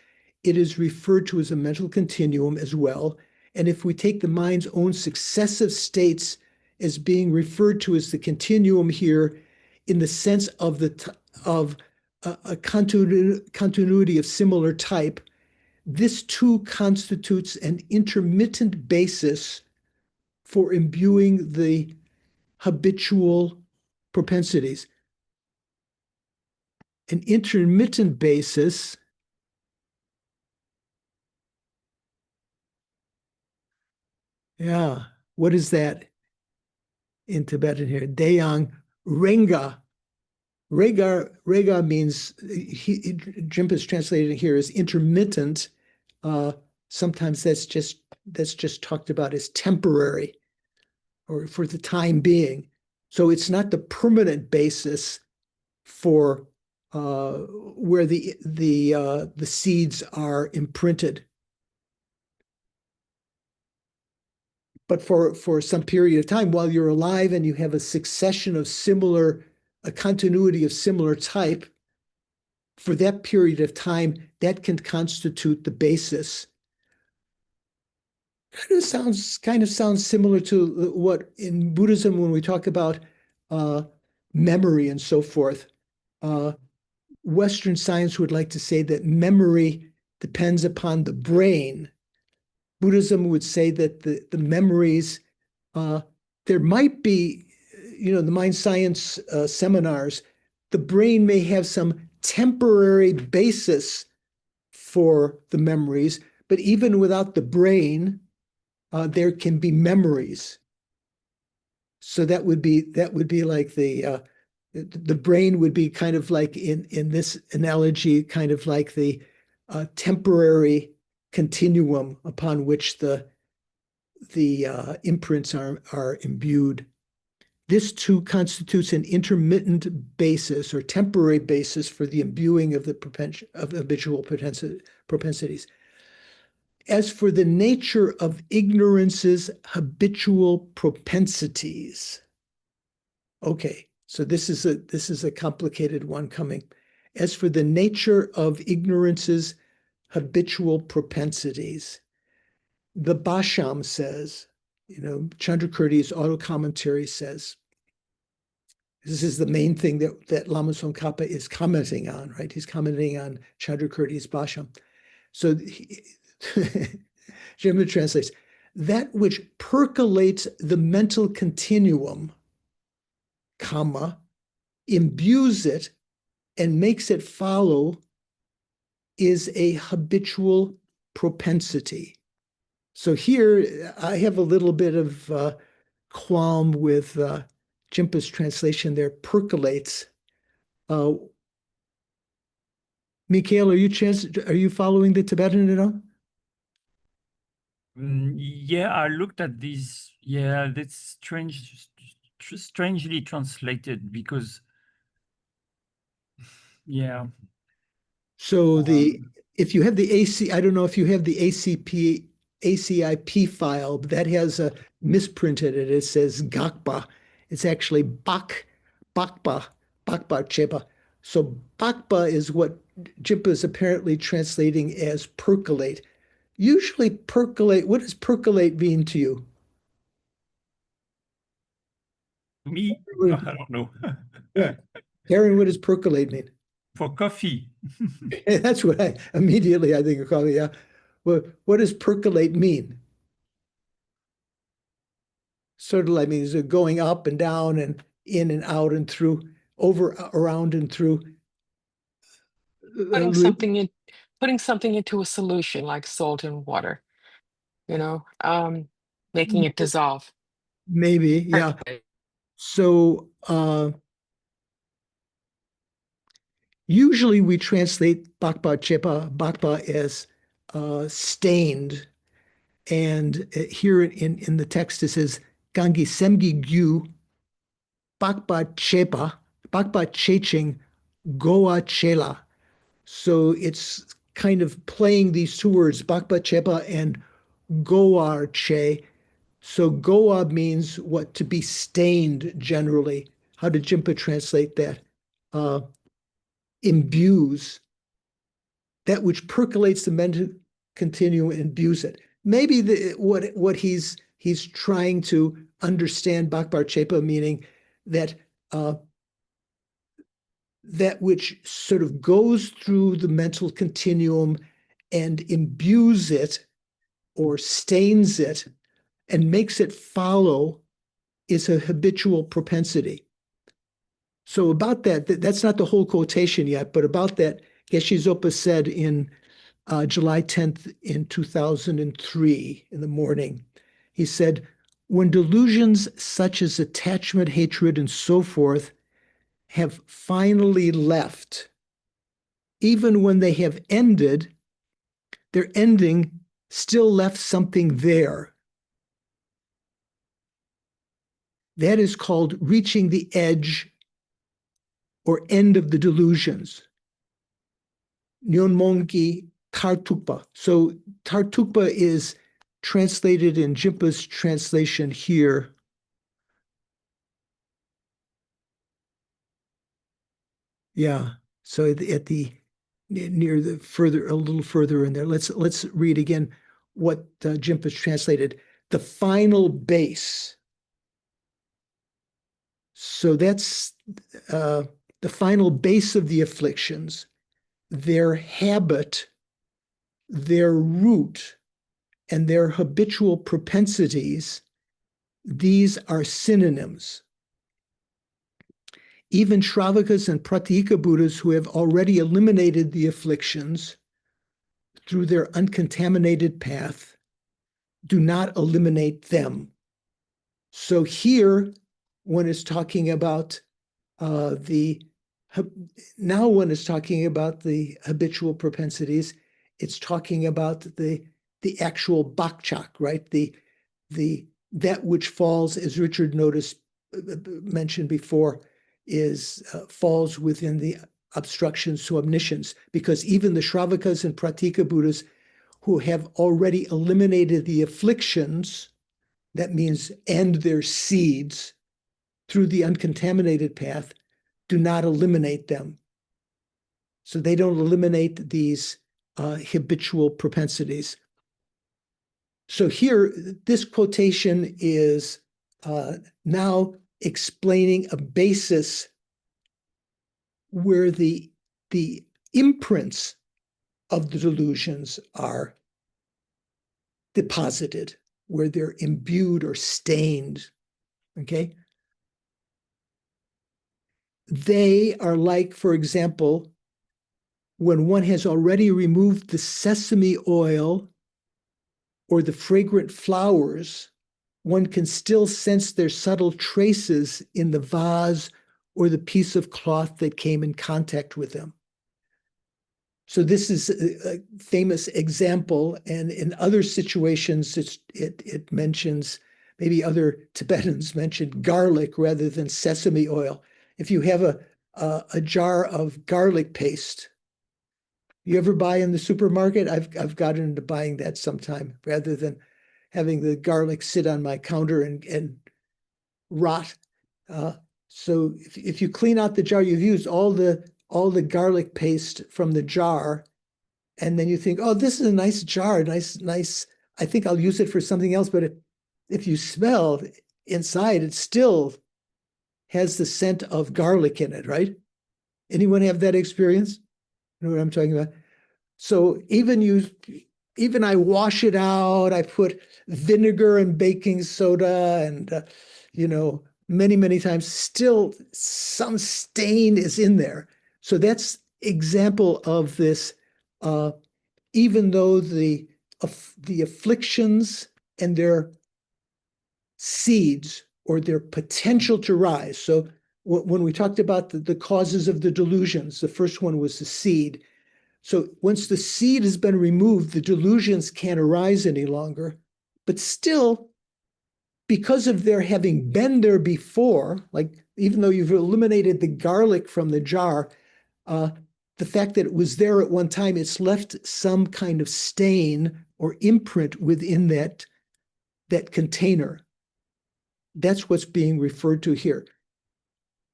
it is referred to as a mental continuum as well. And if we take the mind's own successive states as being referred to as the continuum here, in the sense of a continuity of similar type, this too constitutes an intermittent basis for imbuing the habitual propensities. An intermittent basis what is that in Tibetan here? Deyang Renga. Rega means, Jimpa's translated here as intermittent. Sometimes that's just talked about as temporary or for the time being. So it's not the permanent basis for where the seeds are imprinted. But for some period of time, while you're alive and you have a succession of a continuity of similar type, for that period of time, that can constitute the basis. Kind of sounds similar to what in Buddhism, when we talk about memory and so forth. Western science would like to say that memory depends upon the brain. Buddhism would say that the memories, there might be, the mind science seminars, the brain may have some temporary basis for the memories, but even without the brain, there can be memories. So that would be like the brain would be kind of like in this analogy, kind of like the temporary continuum upon which the imprints are imbued. This too constitutes an intermittent basis or temporary basis for the imbuing of the habitual propensities. As for the nature of ignorance's habitual propensities. Okay, so this is a complicated one coming. As for the nature of ignorance's habitual propensities, the Basham says, Chandrakirti's auto commentary says, this is the main thing that Lama Tsongkhapa is commenting on, right? He's commenting on Chandrakirti's Basham. So Jim translates, that which percolates the mental continuum, comma, imbues it and makes it follow is a habitual propensity. So here I have a little bit of qualm with Jimpa's translation there, percolates. Mikhail, are you following the Tibetan at all? Yeah, I looked at these. Yeah, that's strangely translated because, yeah. So if you have the AC, I don't know if you have the ACIP file, but that has a misprint in it. It says Gakpa. It's actually Bakpa Chepa. So Bakpa is what Jimpa is apparently translating as percolate. Usually percolate, what does percolate mean to you? Me? I don't know. Yeah. Karen, what does percolate mean? For coffee. That's what I think of coffee, yeah. Well, what does percolate mean? Sort of like means going up and down and in and out and through, over, around and through. Putting something in, putting something into a solution like salt and water, making it dissolve. Maybe, yeah. So usually we translate Bakpa Chepa, Bakpa as stained. And here in the text it says Gangi Semgi Gyu Bakpa Chepa, Bakpa Cheching Goa Chela. So it's kind of playing these two words, Bakpa Chepa and Goa Che. So Goa means what? To be stained generally. How did Jimpa translate that? Imbues. That which percolates the mental continuum and imbues it. Maybe what he's trying to understand Bakpa Chepa, meaning that that which sort of goes through the mental continuum and imbues it or stains it and makes it follow is a habitual propensity. So about that's not the whole quotation yet, but about that, Geshe Zopa said in July 10th in 2003 in the morning, he said, when delusions such as attachment, hatred, and so forth have finally left, even when they have ended, their ending still left something there. That is called reaching the edge or end of the delusions. Nyonmongi Tartukpa. So Tartukpa is translated in Jimpa's translation here. Yeah. So at the near the further, a little further in there. Let's read again what Jimpa's translated. The final base. So that's the final base of the afflictions, their habit, their root, and their habitual propensities. These are synonyms. Even Shravakas and Pratyeka Buddhas who have already eliminated the afflictions through their uncontaminated path do not eliminate them. So here one is talking about now one is talking about the habitual propensities. It's talking about the actual bakchak, right? That which falls, as Richard mentioned before, is falls within the obstructions to omniscience, because even the Shravakas and Pratyeka Buddhas who have already eliminated the afflictions, that means end their seeds through the uncontaminated path, do not eliminate them. So they don't eliminate these habitual propensities. So here, this quotation is now explaining a basis where the imprints of the delusions are deposited, where they're imbued or stained, okay? They are like, for example, when one has already removed the sesame oil or the fragrant flowers, one can still sense their subtle traces in the vase or the piece of cloth that came in contact with them. So this is a famous example, and in other situations, it mentions, maybe other Tibetans mentioned garlic rather than sesame oil. If you have a jar of garlic paste, you ever buy in the supermarket? I've gotten into buying that sometime rather than having the garlic sit on my counter and rot. So if you clean out the jar, you've used all the garlic paste from the jar, and then you think, oh, this is a nice jar, nice. I think I'll use it for something else. But if you smell inside, it still has the scent of garlic in it, right? Anyone have that experience? You know what I'm talking about? So even I wash it out, I put vinegar and baking soda and, many times, still some stain is in there. So that's example of this, even though the afflictions and their seeds or their potential to rise. So when we talked about the causes of the delusions, the first one was the seed. So once the seed has been removed, the delusions can't arise any longer. But still, because of their having been there before, like even though you've eliminated the garlic from the jar, the fact that it was there at one time, it's left some kind of stain or imprint within that container. That's what's being referred to here.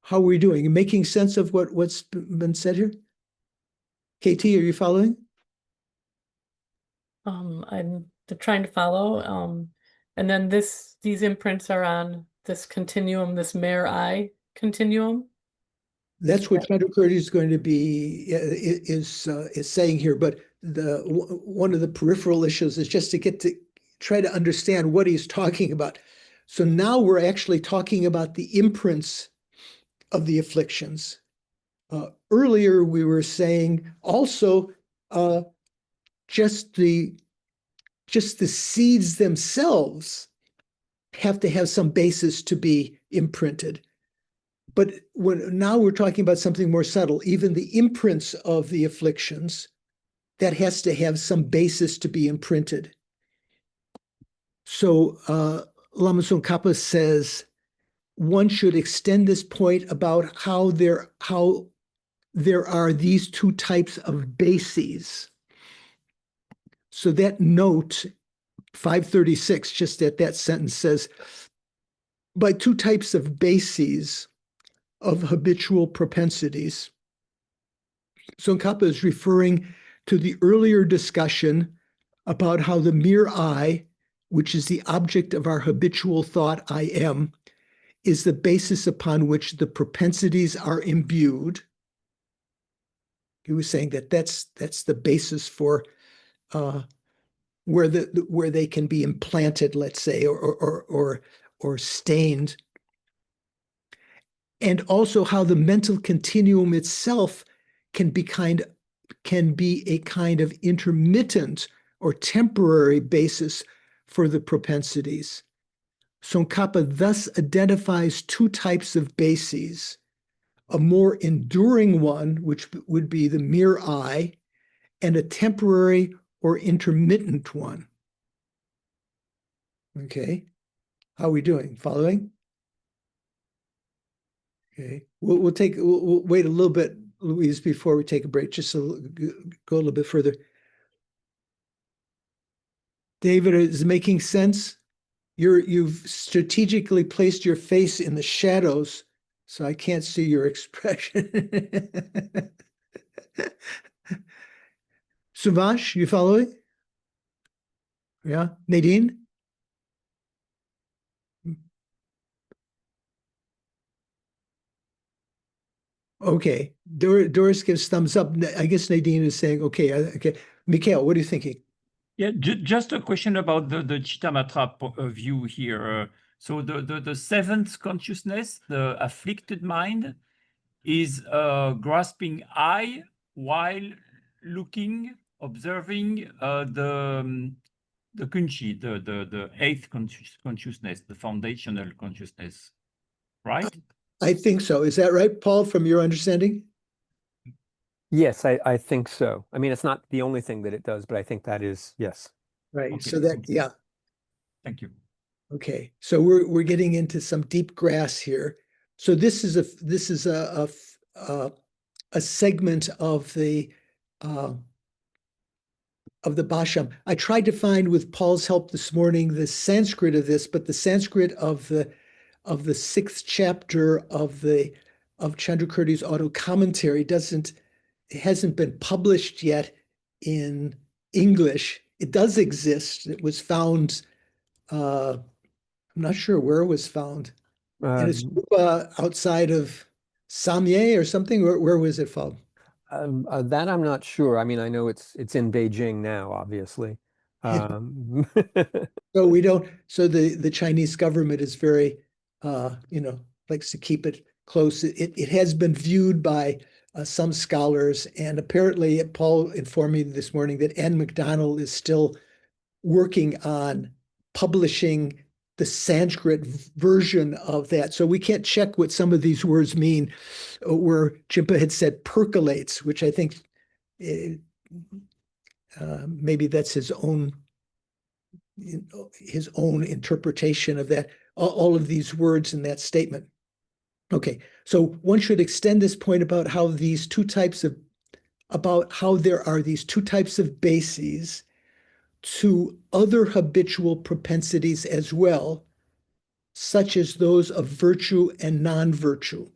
How are we doing? Making sense of what's been said here? KT, are you following? I'm trying to follow. And then these imprints are on this continuum, this mare eye continuum. That's what Chandrakirti is going to be is saying here. But one of the peripheral issues is just to try to understand what he's talking about. So now we're actually talking about the imprints of the afflictions. Earlier we were saying also just the seeds themselves have to have some basis to be imprinted. But now we're talking about something more subtle. Even the imprints of the afflictions, that has to have some basis to be imprinted. So Lama Tsong Khapa says one should extend this point about how there are these two types of bases. So that note 536, just at that sentence, says by two types of bases of habitual propensities. Tsong Khapa is referring to the earlier discussion about how the mere I, which is the object of our habitual thought, I am, is the basis upon which the propensities are imbued. He was saying that that's the basis for where they can be implanted, let's say, or stained. And also how the mental continuum itself can be a kind of intermittent or temporary basis for the propensities. Tsong Khapa thus identifies two types of bases, a more enduring one, which would be the mere I, and a temporary or intermittent one. Okay, how are we doing? Following? Okay, we'll wait a little bit, Louise, before we take a break, just to go a little bit further. David, is it making sense? You've strategically placed your face in the shadows, so I can't see your expression. Suvash, you following? Yeah, Nadine? Okay, Doris gives thumbs up. I guess Nadine is saying, okay, okay. Mikhail, what are you thinking? Yeah, just a question about the Chittamatra view here. So the seventh consciousness, the afflicted mind, is grasping I while observing the kunchi, the eighth consciousness, the foundational consciousness, right? I think so. Is that right, Paul, from your understanding? Yes, I think so. I mean, it's not the only thing that it does, but I think that is, yes. Right. Okay, So that, yeah. Thank you. Okay. So we're getting into some deep grass here. So this is a segment of the Bhasham. I tried to find with Paul's help this morning the Sanskrit of this, but the Sanskrit of the sixth chapter of Chandrakirti's auto commentary hasn't been published yet in English. It does exist. It was found. I'm not sure where it was found. In a stupa outside of Samye or something. Where was it found? That I'm not sure. I mean, I know it's in Beijing now, obviously. So we don't. So the Chinese government is very, likes to keep it close. It has been viewed by some scholars, and apparently Paul informed me this morning that Anne MacDonald is still working on publishing the Sanskrit version of that. So we can't check what some of these words mean, where Jimpa had said percolates, which I think maybe that's his own interpretation of that, all of these words in that statement. Okay, so one should extend this point about how there are these two types of bases to other habitual propensities as well, such as those of virtue and non-virtue.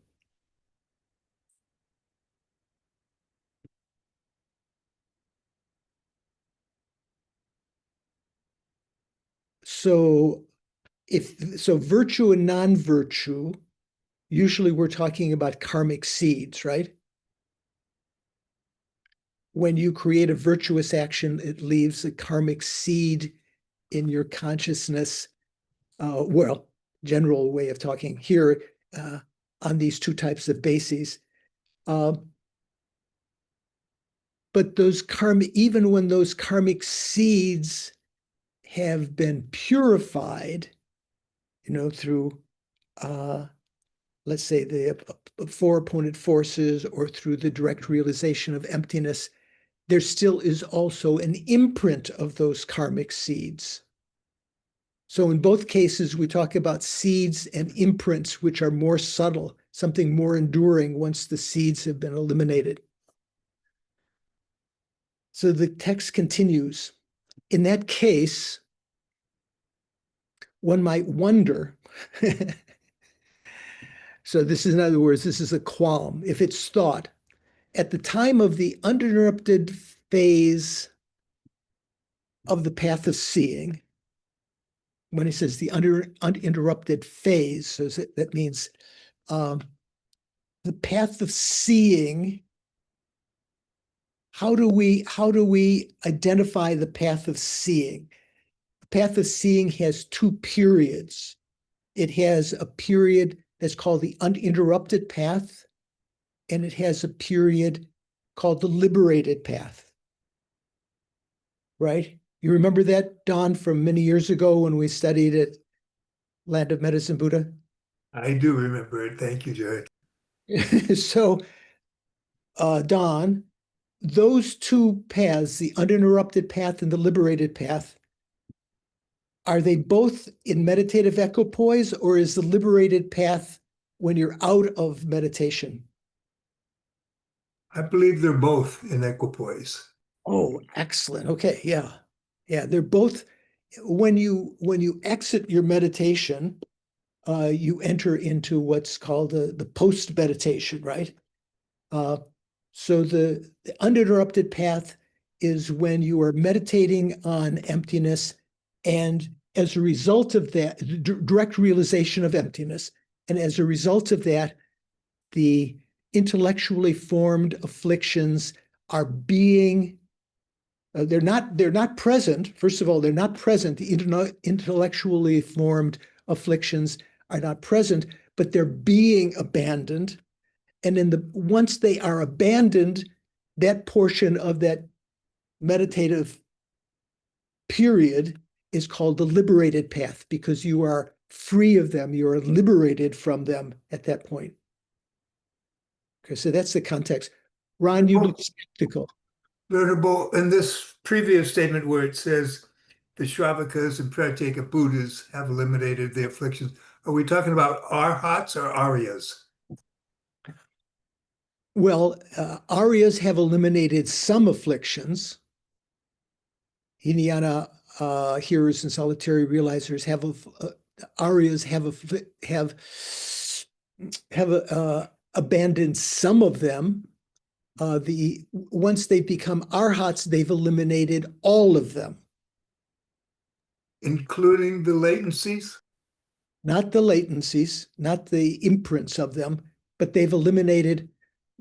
So virtue and non-virtue, usually we're talking about karmic seeds, right? When you create a virtuous action, it leaves a karmic seed in your consciousness. General way of talking here on these two types of bases. But even when those karmic seeds have been purified, through, let's say, the four opponent forces or through the direct realization of emptiness, there still is also an imprint of those karmic seeds. So in both cases, we talk about seeds and imprints, which are more subtle, something more enduring once the seeds have been eliminated. So the text continues. In that case, one might wonder. So this is, in other words, this is a qualm. If it's thought, at the time of the uninterrupted phase of the path of seeing, when he says the uninterrupted phase, so that means the path of seeing. How do we identify the path of seeing? The path of seeing has two periods. It has a period that's called the uninterrupted path, and it has a period called the liberated path. Right? You remember that, Don, from many years ago when we studied at Land of Medicine Buddha? I do remember it. Thank you, Jared. So, Don, those two paths, the uninterrupted path and the liberated path, are they both in meditative equipoise, or is the liberated path when you're out of meditation? I believe they're both in equipoise. Oh, excellent. Okay, yeah. Yeah, they're both. When you exit your meditation, you enter into what's called the post-meditation, right? So the uninterrupted path is when you are meditating on emptiness, and as a result of that, direct realization of emptiness, and as a result of that, the intellectually formed afflictions are being, they're not present. First of all, they're not present. The intellectually formed afflictions are not present, but they're being abandoned. And once they are abandoned, that portion of that meditative period is called the liberated path, because you are free of them. You are liberated from them at that point. Okay, so that's the context. Ron, you look skeptical. Venerable, in this previous statement where it says the Shravakas and Pratyeka Buddhas have eliminated the afflictions, are we talking about arhats or aryas? Well, Aryas have eliminated some afflictions. Hinayana hearers and solitary realizers have Aryas have abandoned some of them. Once they become arhats, they've eliminated all of them, including the latencies? Not the latencies, not the imprints of them, but they've eliminated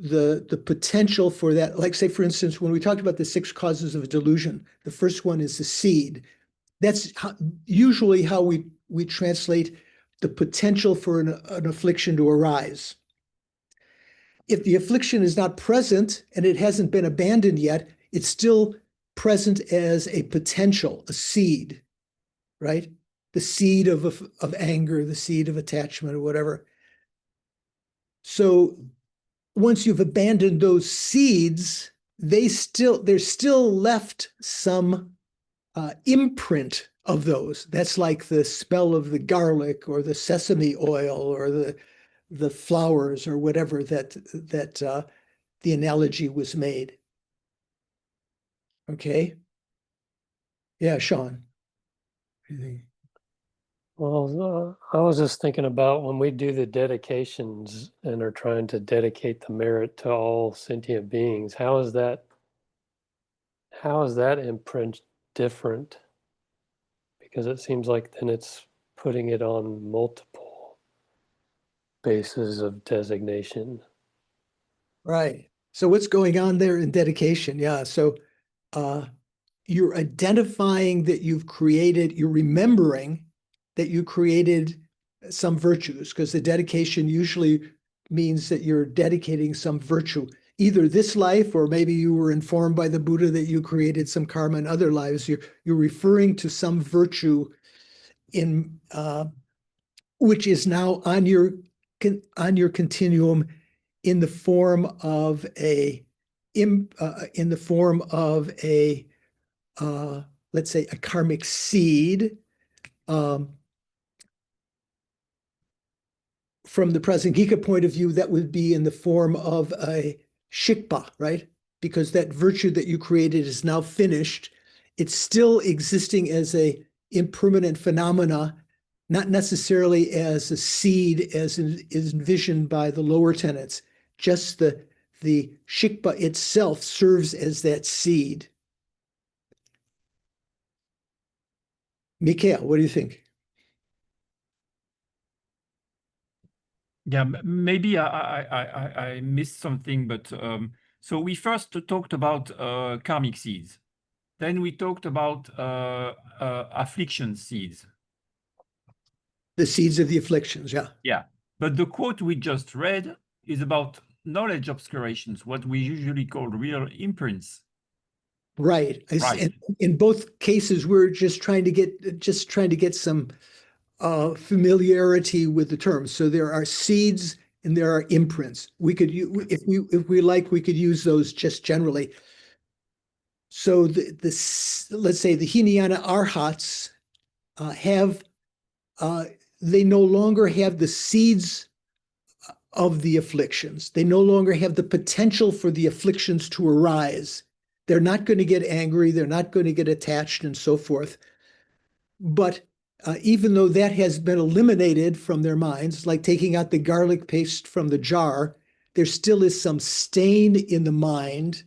the potential for that. Like, say, for instance, when we talked about the 6 causes of delusion, the first one is the seed. That's usually how we translate the potential for an affliction to arise. If the affliction is not present and it hasn't been abandoned yet, it's still present as a potential, a seed, right? The seed of anger, the seed of attachment, or whatever. So once you've abandoned those seeds, there's still left some imprint of those. That's like the smell of the garlic or the sesame oil or the flowers or whatever that the analogy was made. Okay. Yeah, Sean. Well, I was just thinking about when we do the dedications and are trying to dedicate the merit to all sentient beings, how is that imprint different? Because it seems like then it's putting it on multiple bases of designation. Right. So what's going on there in dedication? Yeah. So you're identifying that you're remembering that you created some virtues, because the dedication usually means that you're dedicating some virtue, either this life, or maybe you were informed by the Buddha that you created some karma in other lives. You're referring to some virtue in which is now on your continuum in the form of a let's say a karmic seed. From the Prasangika point of view, that would be in the form of a shikpa, right? Because that virtue that you created is now finished. It's still existing as a impermanent phenomena, not necessarily as a seed as is envisioned by the lower tenets. Just the shikpa itself serves as that seed. Mikhail, what do you think? Yeah, maybe I missed something, but so we first talked about karmic seeds. Then we talked about affliction seeds. The seeds of the afflictions, yeah. Yeah, but the quote we just read is about knowledge obscurations, what we usually call real imprints. Right. Right. In both cases, we're just trying to get some familiarity with the terms. So there are seeds and there are imprints. We could, if we like, we could use those just generally. So let's say the Hinayana Arhats they no longer have the seeds of the afflictions. They no longer have the potential for the afflictions to arise. They're not going to get angry. They're not going to get attached and so forth. But even though that has been eliminated from their minds, like taking out the garlic paste from the jar, there still is some stain in the mind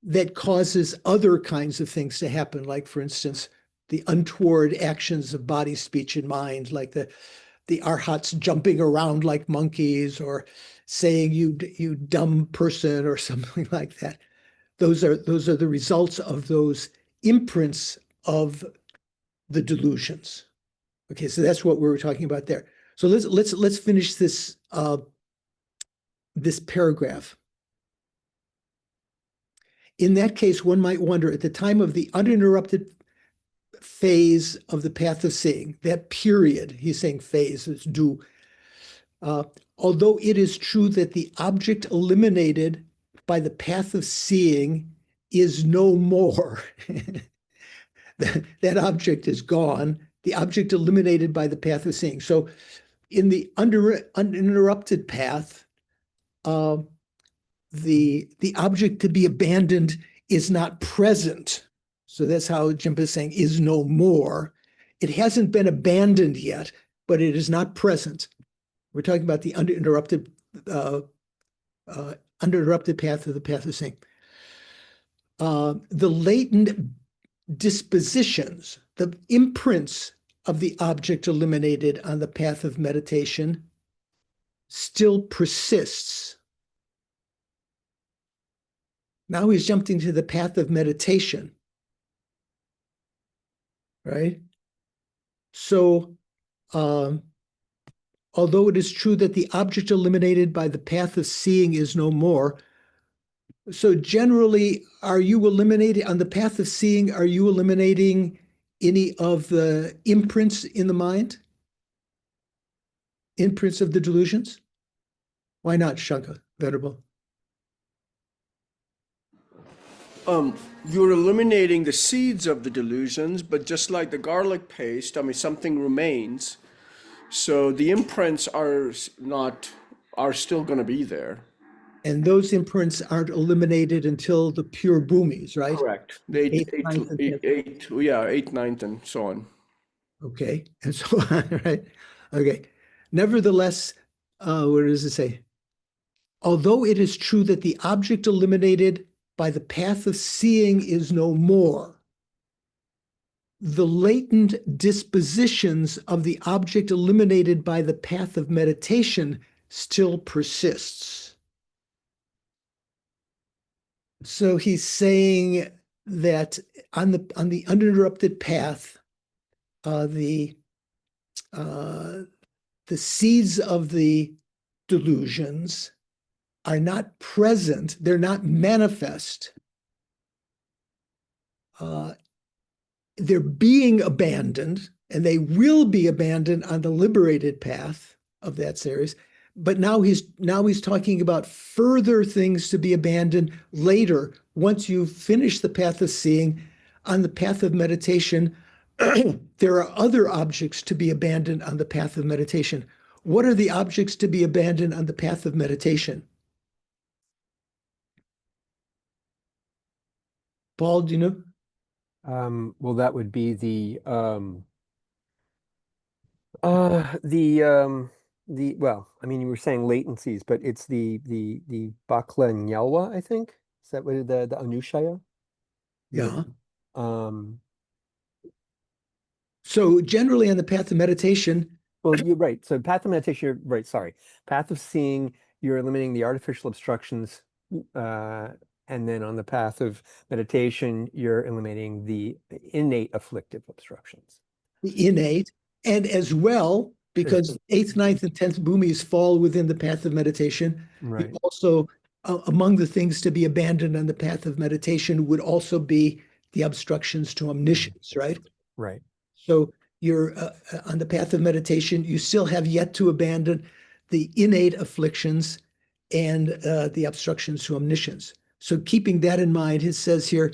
that causes other kinds of things to happen. Like, for instance, the untoward actions of body, speech, and mind, like the arhats jumping around like monkeys, or saying you dumb person or something like that. Those are the results of those imprints of the delusions. Okay, so that's what we were talking about there. So let's finish this this paragraph. In that case, one might wonder, at the time of the uninterrupted phase of the path of seeing, that period, he's saying phase is due, although it is true that the object eliminated by the path of seeing is no more. That object is gone, the object eliminated by the path of seeing. So in the uninterrupted path, the object to be abandoned is not present. So that's how Jimpa is saying is no more. It hasn't been abandoned yet, but it is not present. We're talking about the uninterrupted path of the path of seeing. The latent dispositions, the imprints of the object eliminated on the path of meditation still persists. Now he's jumped into the path of meditation, right? So, although it is true that the object eliminated by the path of seeing is no more, so generally, are you eliminating, on the path of seeing, are you eliminating any of the imprints in the mind? Imprints of the delusions? Why not, Shankar, Venerable? You're eliminating the seeds of the delusions, but just like the garlic paste, I mean, something remains. So the imprints are still going to be there. And those imprints aren't eliminated until the pure bhumis, right? Correct. Eighth, ninth, and so on. Okay, and so on, right? Okay. Nevertheless, what does it say? Although it is true that the object eliminated by the path of seeing is no more, the latent dispositions of the object eliminated by the path of meditation still persists. So he's saying that on the uninterrupted path, the seeds of the delusions are not present, they're not manifest. They're being abandoned, and they will be abandoned on the liberated path of that series. But now he's talking about further things to be abandoned later, once you finish the path of seeing. On the path of meditation, there are other objects to be abandoned on the path of meditation. What are the objects to be abandoned on the path of meditation? Paul, do you know? Well, that would be the well, I mean, you were saying latencies, but it's the Bakla Nyalwa, I think. Is that what the Anushaya? Yeah. Um, So generally on the path of meditation, well, you're right. So path of meditation, you're right, sorry. Path of seeing, you're eliminating the artificial obstructions. And then on the path of meditation, you're eliminating the innate afflictive obstructions. the innate, and as well, because 8th, 9th, and 10th bhumis fall within the path of meditation, Right. you also, among the things to be abandoned on the path of meditation would also be the obstructions to omniscience, right? Right. So you're on the path of meditation, you still have yet to abandon the innate afflictions and the obstructions to omniscience. So keeping that in mind, it says here,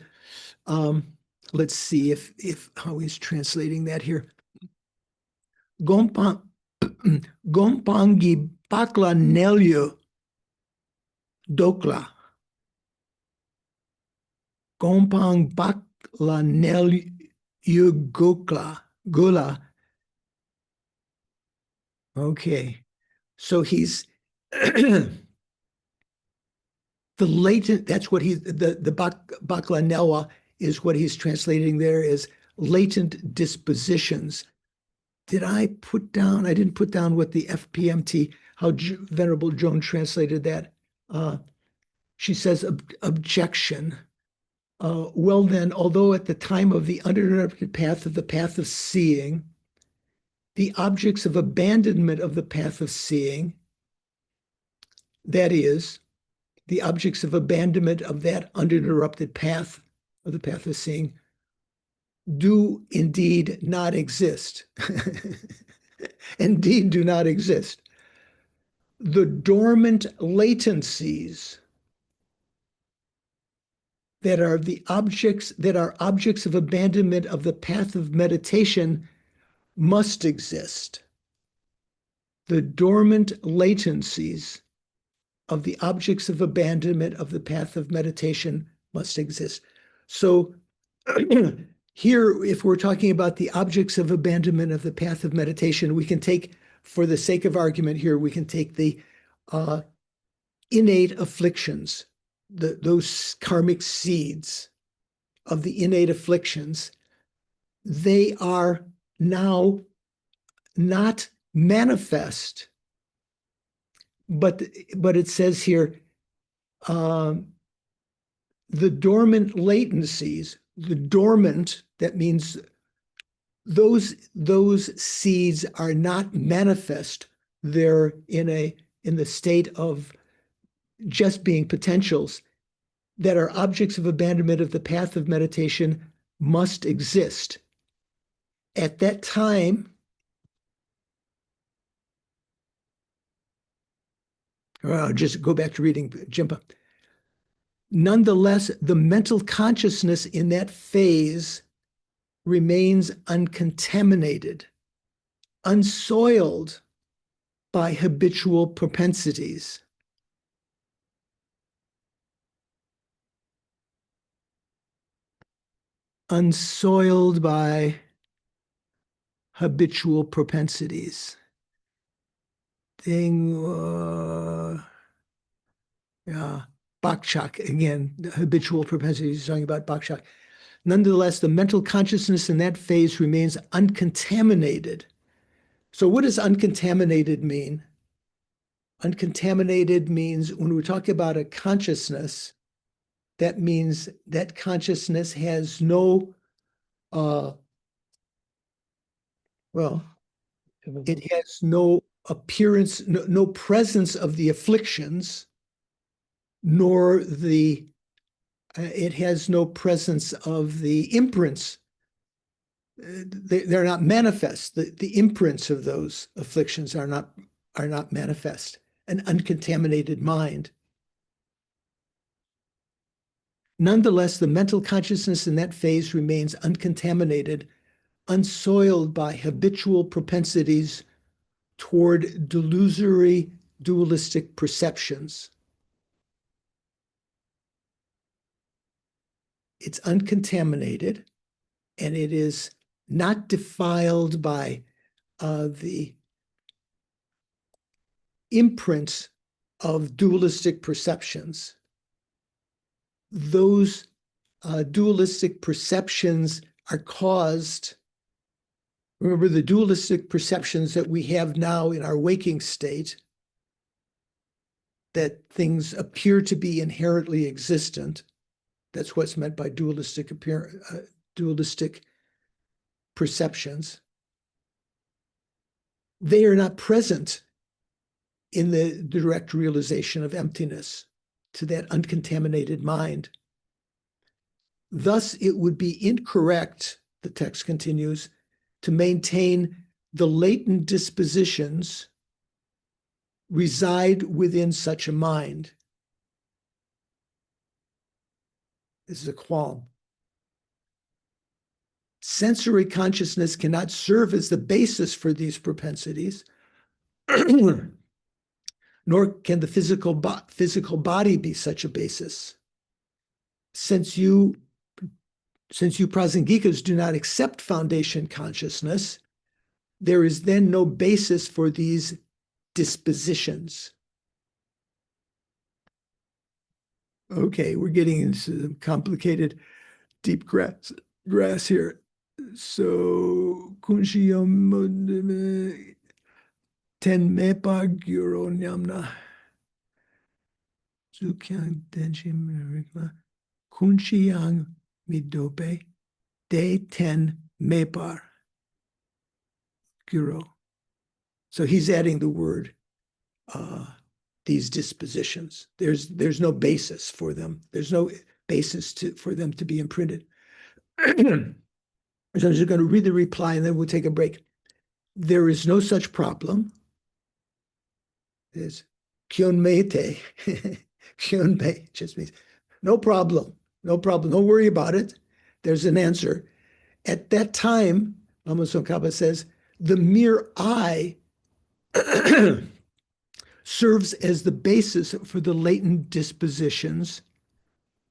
let's see if how he's translating that here. Gompangi pakla nelyo dokla. Gompang bakla nelyo gula. Okay, so he's the latent. That's what the bakla nelwa is what he's translating there as latent dispositions. Did I put down? I didn't put down what the FPMT, how Venerable Joan translated that. She says objection. Well then, although at the time of the uninterrupted path of the path of seeing, the objects of abandonment of the path of seeing, that is, the objects of abandonment of that uninterrupted path of the path of seeing, do indeed not exist. Indeed do not exist. The dormant latencies that are objects of abandonment of the path of meditation must exist. The dormant latencies of the objects of abandonment of the path of meditation must exist. So here, if we're talking about the objects of abandonment of the path of meditation, we can take, for the sake of argument here, we can take the innate afflictions, those karmic seeds of the innate afflictions. They are now not manifest, but it says here, the dormant latencies, the dormant, that means those seeds are not manifest. They're in the state of just being potentials that are objects of abandonment of the path of meditation must exist. At that time, I'll just go back to reading Jimpa. Nonetheless, the mental consciousness in that phase remains uncontaminated, unsoiled by habitual propensities. Unsoiled by habitual propensities. Bakchak, again, habitual propensities, talking about Bakchak. Nonetheless, the mental consciousness in that phase remains uncontaminated. So what does uncontaminated mean? Uncontaminated means when we talk about a consciousness, that means that consciousness has no, it has no appearance, no presence of the afflictions, nor it has no presence of the imprints. They're not manifest. The imprints of those afflictions are not manifest. An uncontaminated mind. Nonetheless, the mental consciousness in that phase remains uncontaminated, unsoiled by habitual propensities toward delusory dualistic perceptions. It's uncontaminated, and it is not defiled by the imprints of dualistic perceptions. Those dualistic perceptions are caused, remember, the dualistic perceptions that we have now in our waking state, that things appear to be inherently existent. That's what's meant by dualistic perceptions. They are not present in the direct realization of emptiness to that uncontaminated mind. Thus, it would be incorrect, the text continues, to maintain the latent dispositions reside within such a mind. This is a qualm. Sensory consciousness cannot serve as the basis for these propensities, nor can the physical body be such a basis. Since you Prasangikas do not accept foundation consciousness, there is then no basis for these dispositions. Okay, we're getting into complicated deep grass here. So, kunshiyam ten mepa gyuro nyamna zukyang denjim rikma kunshiyang midope de ten mepar gyuro. So he's adding the word these dispositions. There's no basis for them. There's no basis for them to be imprinted. So I'm just going to read the reply and then we'll take a break. There is no such problem. There's kyonmete. Kyonmei just means no problem. No problem. Don't worry about it. There's an answer. At that time, Lama Tsongkhapa says, the mere I serves as the basis for the latent dispositions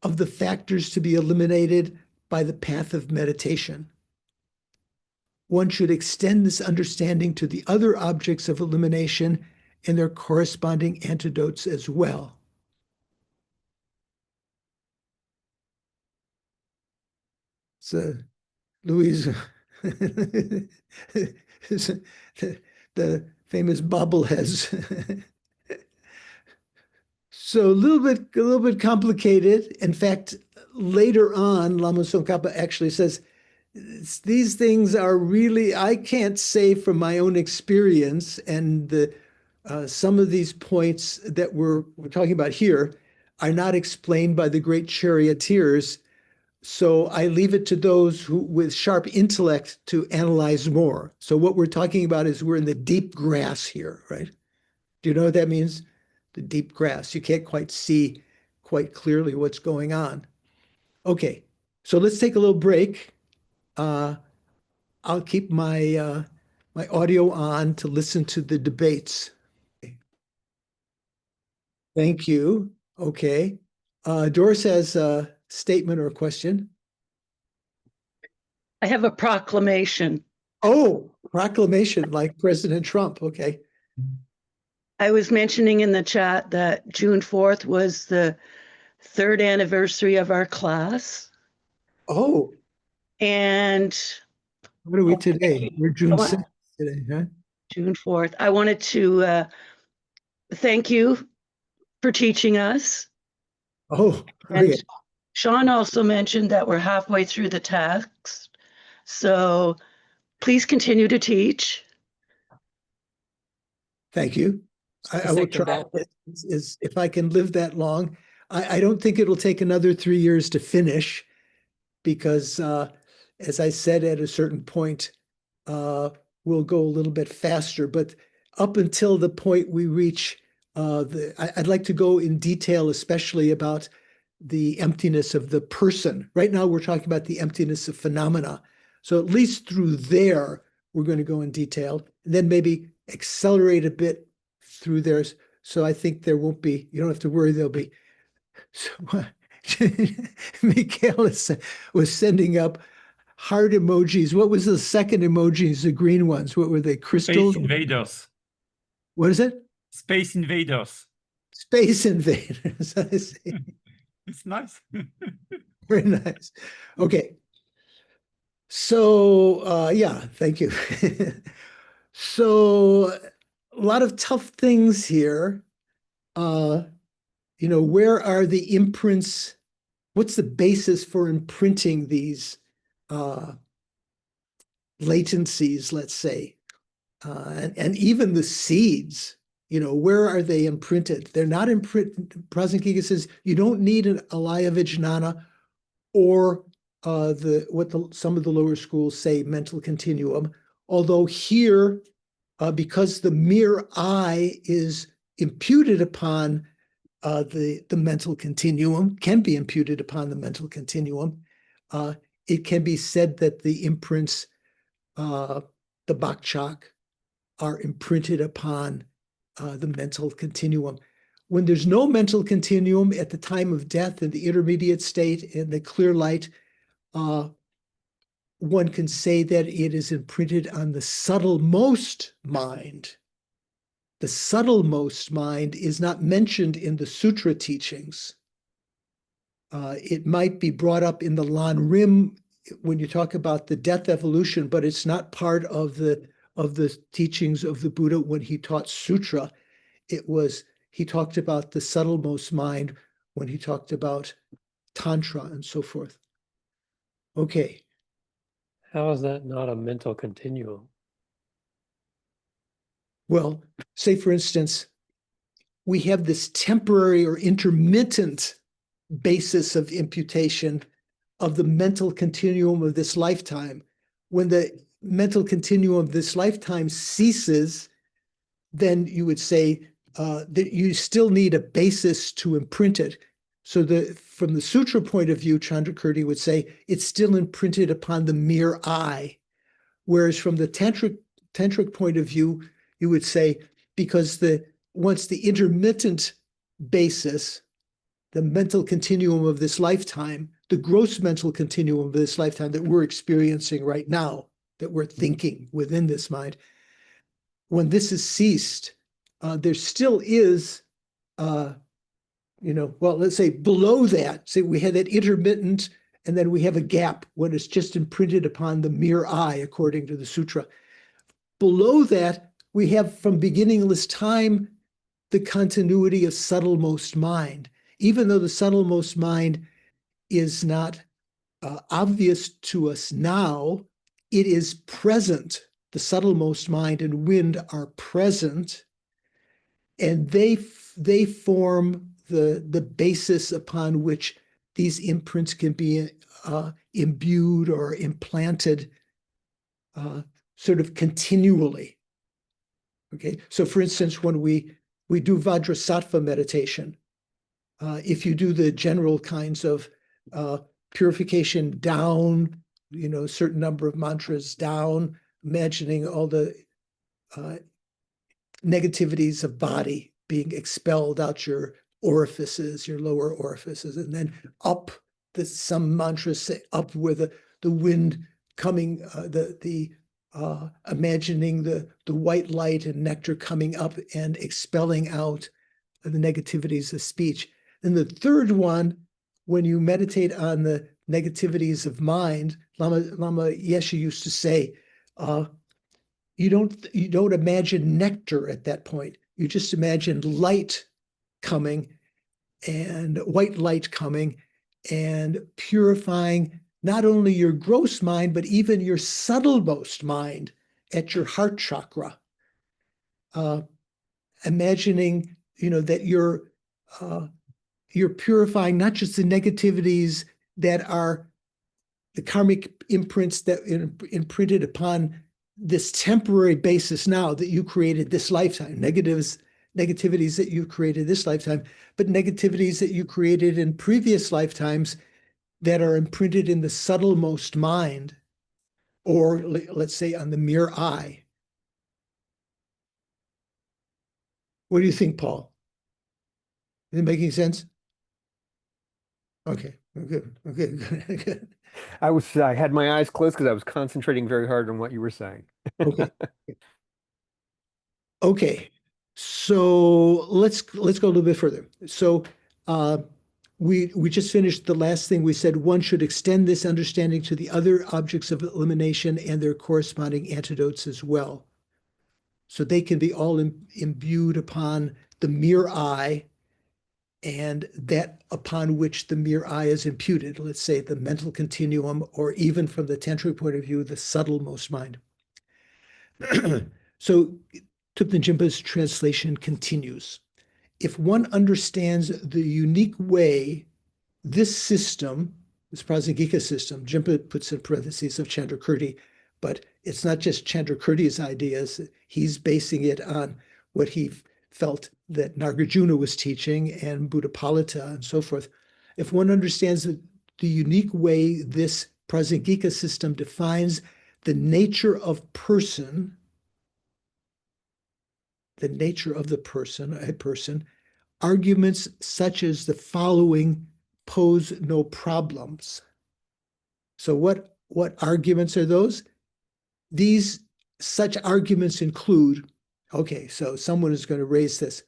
of the factors to be eliminated by the path of meditation. One should extend this understanding to the other objects of elimination and their corresponding antidotes as well. So, Louise, the famous bobbleheads. So a little bit complicated. In fact, later on, Lama Tsongkhapa actually says, these things are really, I can't say from my own experience, and some of these points that we're talking about here are not explained by the great charioteers. So I leave it to those who, with sharp intellect, to analyze more. So what we're talking about is we're in the deep grass here, right? Do you know what that means? The deep grass. You can't quite see quite clearly what's going on. Okay, so let's take a little break. I'll keep my my audio on to listen to the debates. Thank you. Okay. Doris has a statement or a question. I have a proclamation. Oh, proclamation like President Trump. Okay. I was mentioning in the chat that June 4th was the 3rd anniversary of our class. Oh. And what are we today? We're June 6th today, huh? June 4th. I wanted to thank you for teaching us. Oh, and Sean also mentioned that we're halfway through the text. So please continue to teach. Thank you. I will try is if I can live that long. I don't think it'll take another 3 years to finish because, as I said, at a certain point, we'll go a little bit faster. But up until the point we reach, I'd like to go in detail, especially about the emptiness of the person. Right now, we're talking about the emptiness of phenomena. So at least through there, we're going to go in detail, and then maybe accelerate a bit through there. So I think there won't be, you don't have to worry, there'll be. So Mikhail was sending up heart emojis. What was the second emojis, the green ones? What were they, crystals? Space invaders. What is it? Space invaders. Space invaders, I see. It's nice. Very nice. Okay. So, yeah, thank you. So, a lot of tough things here. You know, where are the imprints? What's the basis for imprinting these latencies, let's say? And even the seeds, you know, where are they imprinted? They're not imprinted. Prasan Giga says you don't need an alaya vijnana or some of the lower schools say mental continuum. Although here, because the mere I is imputed upon the mental continuum, can be imputed upon the mental continuum, it can be said that the imprints, the bakchak, are imprinted upon the mental continuum. When there's no mental continuum at the time of death in the intermediate state in the clear light, one can say that it is imprinted on the subtlemost mind. The subtlemost mind is not mentioned in the sutra teachings. It might be brought up in the Lan Rim when you talk about the death evolution, but it's not part of the teachings of the Buddha when he taught sutra. He talked about the subtlemost mind when he talked about tantra and so forth. Okay. How is that not a mental continuum? Well, say for instance, we have this temporary or intermittent basis of imputation of the mental continuum of this lifetime. When the mental continuum of this lifetime ceases, then you would say that you still need a basis to imprint it. So from the sutra point of view, Chandrakirti would say it's still imprinted upon the mere I. Whereas from the tantric point of view, you would say, because once the intermittent basis, the mental continuum of this lifetime, the gross mental continuum of this lifetime that we're experiencing right now, that we're thinking within this mind, when this is ceased, there still is, well, let's say below that, say we had that intermittent, and then we have a gap when it's just imprinted upon the mere I, according to the sutra. Below that, we have from beginningless time the continuity of subtlemost mind. Even though the subtlemost mind is not obvious to us now, it is present. The subtlemost mind and wind are present, and they form the basis upon which these imprints can be imbued or implanted sort of continually. Okay, so for instance, when we do Vajrasattva meditation, if you do the general kinds of purification down, a certain number of mantras down, imagining all the negativities of body being expelled out your orifices, your lower orifices, and then up, some mantras say up where the wind coming, imagining the white light and nectar coming up and expelling out the negativities of speech. And the third one, when you meditate on the negativities of mind, Lama Yeshe used to say, you don't imagine nectar at that point. You just imagine light coming and white light coming and purifying not only your gross mind, but even your subtlemost mind at your heart chakra. Imagining, that you're purifying not just the negativities that are the karmic imprints that imprinted upon this temporary basis now that you created this lifetime, negativities that you created this lifetime, but negativities that you created in previous lifetimes that are imprinted in the subtlemost mind, or let's say on the mere I. What do you think, Paul? Is it making sense? Okay, good. I had my eyes closed because I was concentrating very hard on what you were saying. Okay. Okay. So let's go a little bit further. So we just finished the last thing. We said one should extend this understanding to the other objects of elimination and their corresponding antidotes as well. So they can be all imbued upon the mere I, and that upon which the mere I is imputed, let's say the mental continuum, or even from the tantric point of view, the subtlemost mind. So Thupten Jinpa's translation continues. If one understands the unique way this system, this Prasangika system, Jinpa puts in parentheses of Chandrakirti, but it's not just Chandrakirti's ideas. He's basing it on what he felt that Nagarjuna was teaching and Buddhapalita and so forth. If one understands the unique way this Prasangika system defines the nature of person, the nature of the person, a person, arguments such as the following pose no problems. So what arguments are those? Such arguments include, okay, so someone is going to raise this.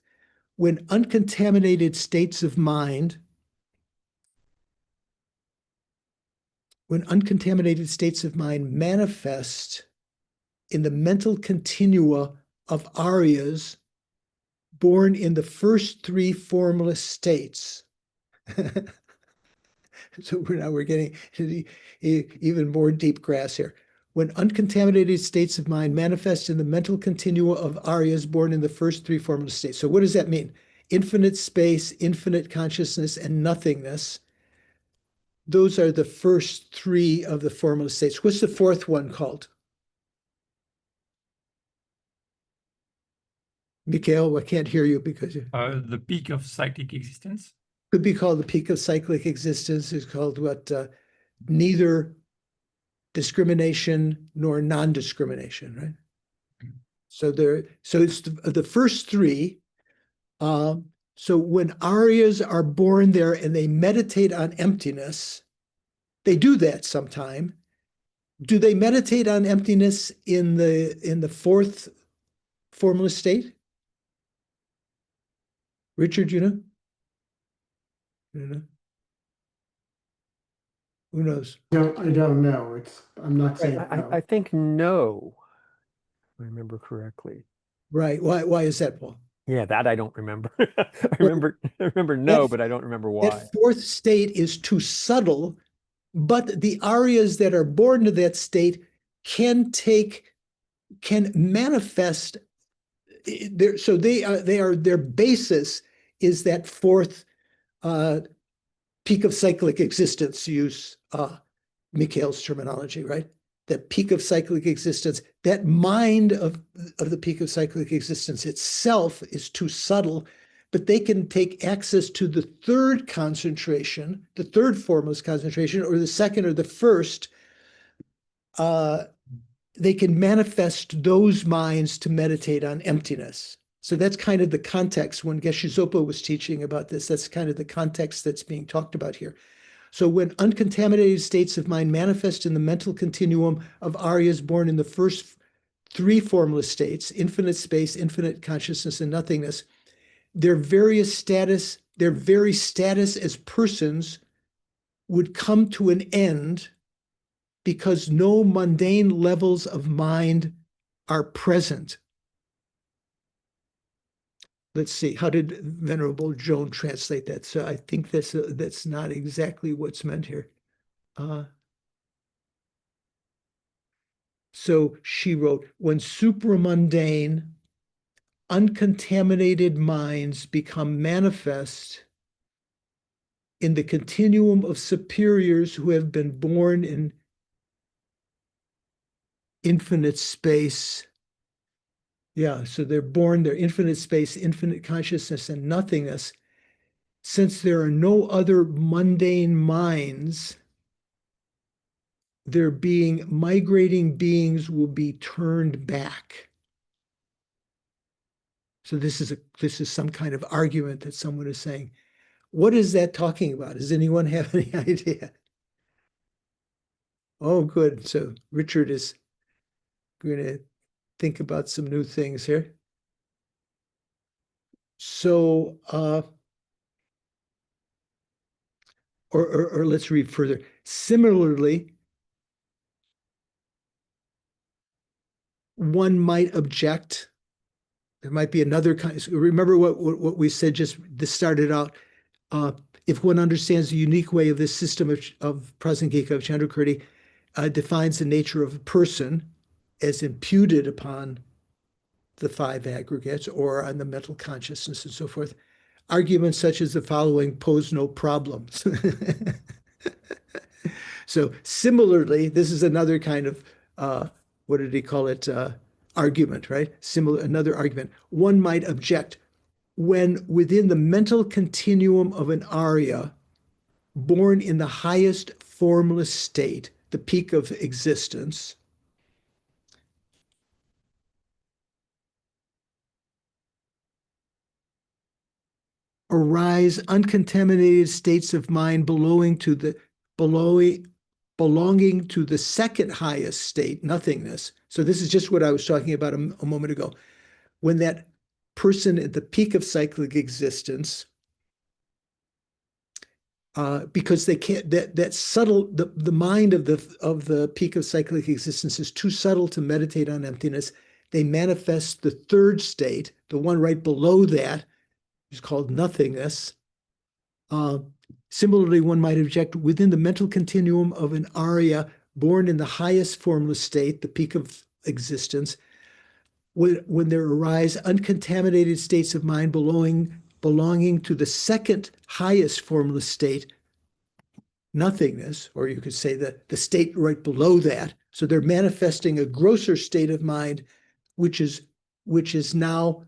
When uncontaminated states of mind manifest in the mental continua of Aryas born in the first three formless states. So we're getting even more deep grass here. When uncontaminated states of mind manifest in the mental continua of Aryas born in the first three formless states. So what does that mean? Infinite space, infinite consciousness, and nothingness. Those are the first three of the formless states. What's the fourth one called? Mikhail, I can't hear you because you... The peak of cyclic existence. could be called the peak of cyclic existence. Is called what? Neither discrimination nor non-discrimination, right? So it's the first three. So when Aryas are born there and they meditate on emptiness, they do that sometime. Do they meditate on emptiness in the fourth formless state? Richard, you know? You know? Who knows? I don't know. I'm not saying no. I think no, if I remember correctly. Right. Why is that, Paul? Yeah, that I don't remember. I remember no, but I don't remember why. That fourth state is too subtle, but the Aryas that are born to that state can manifest their, so they are their basis is that fourth peak of cyclic existence, to use Mikhail's terminology, right? That peak of cyclic existence, that mind of the peak of cyclic existence itself is too subtle, but they can take access to the third concentration, the third formless concentration, or the second or the first. They can manifest those minds to meditate on emptiness. So that's kind of the context when Geshe Zopa was teaching about this. That's kind of the context that's being talked about here. So when uncontaminated states of mind manifest in the mental continuum of Aryas born in the first three formless states, infinite space, infinite consciousness, and nothingness, their very status as persons would come to an end because no mundane levels of mind are present. Let's see, how did Venerable Joan translate that? So I think that's not exactly what's meant here. So she wrote, when supramundane, uncontaminated minds become manifest in the continuum of superiors who have been born in infinite space. Yeah, so they're infinite space, infinite consciousness, and nothingness. Since there are no other mundane minds, their migrating beings will be turned back. So this is some kind of argument that someone is saying. What is that talking about? Does anyone have any idea? Oh, good. So Richard is going to think about some new things here. So, or let's read further. Similarly, one might object. There might be another kind. Remember what we said just this started out. If one understands the unique way of this system of Prasangika of Chandrakirti, defines the nature of a person as imputed upon the five aggregates or on the mental consciousness and so forth. Arguments such as the following pose no problems. So similarly, this is another kind of, what did he call it? Argument, right? Another argument. One might object when within the mental continuum of an Arya, born in the highest formless state, the peak of existence, arise uncontaminated states of mind belonging to the second highest state, nothingness. So this is just what I was talking about a moment ago. When that person at the peak of cyclic existence, because they can't, that subtle, the mind of the peak of cyclic existence is too subtle to meditate on emptiness. They manifest the third state, the one right below that, is called nothingness. Similarly, one might object within the mental continuum of an Arya born in the highest formless state, the peak of existence, when there arise uncontaminated states of mind belonging to the second highest formless state, nothingness, or you could say the state right below that. So they're manifesting a grosser state of mind, which is now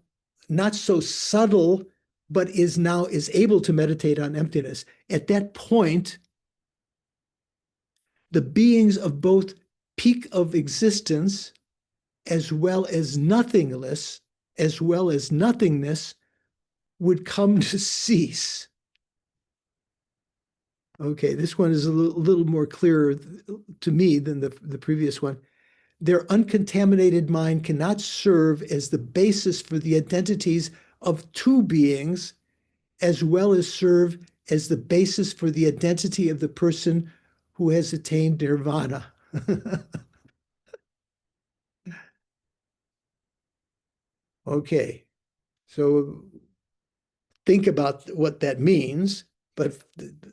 not so subtle, but is able to meditate on emptiness. At that point, the beings of both peak of existence as well as nothingness, would come to cease. Okay, this one is a little more clear to me than the previous one. Their uncontaminated mind cannot serve as the basis for the identities of two beings, as well as serve as the basis for the identity of the person who has attained nirvana. Okay, so think about what that means, but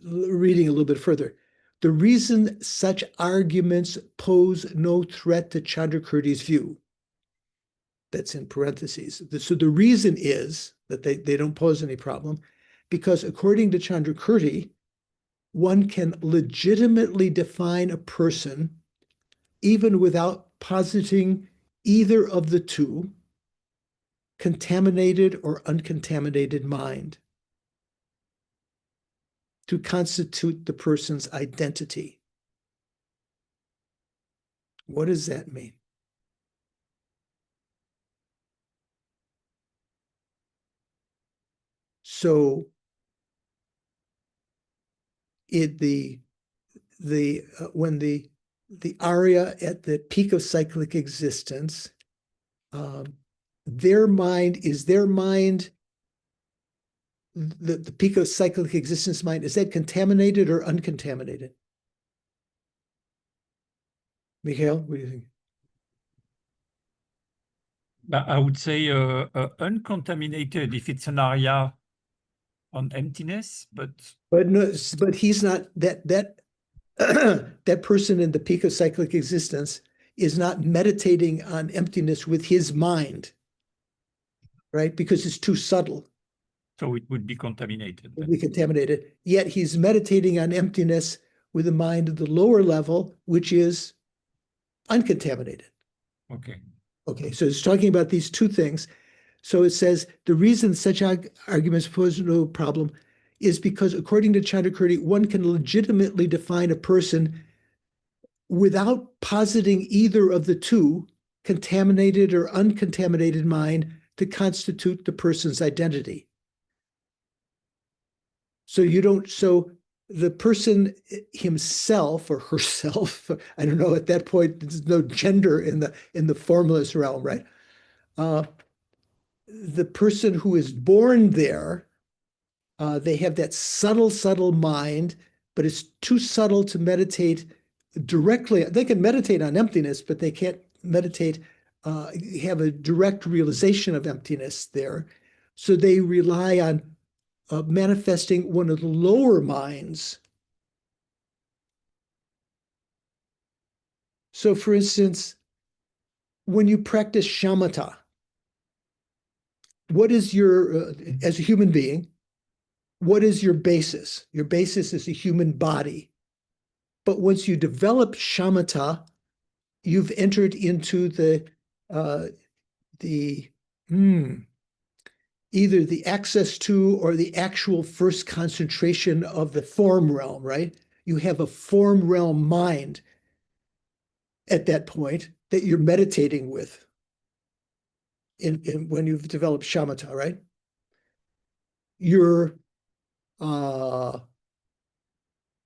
reading a little bit further. The reason such arguments pose no threat to Chandrakirti's view, that's in parentheses. So the reason is that they don't pose any problem, because according to Chandrakirti, one can legitimately define a person even without positing either of the two, contaminated or uncontaminated mind, to constitute the person's identity. What does that mean? So when the Arya at the peak of cyclic existence, their mind, the peak of cyclic existence mind, is that contaminated or uncontaminated? Mikhail, what do you think? I would say uncontaminated if it's an area on emptiness, but no, but he's not that that person in the peak of cyclic existence is not meditating on emptiness with his mind, right? Because it's too subtle. So it would be contaminated. It would be contaminated. Yet he's meditating on emptiness with a mind at the lower level, which is uncontaminated. Okay. Okay, so it's talking about these two things. So it says the reason such arguments pose no problem is because, according to Chandrakirti, one can legitimately define a person without positing either of the two, contaminated or uncontaminated mind, to constitute the person's identity. So the person himself or herself, I don't know, at that point, there's no gender in the formless realm, right? The person who is born there, they have that subtle mind, but it's too subtle to meditate directly. They can meditate on emptiness, but they can't meditate, have a direct realization of emptiness there. So they rely on manifesting one of the lower minds. So, for instance, when you practice shamatha, what is your, as a human being, what is your basis? Your basis is a human body. But once you develop shamatha, you've entered into either the access to or the actual first concentration of the form realm, right? You have a form realm mind at that point that you're meditating with when you've developed shamatha, right? Your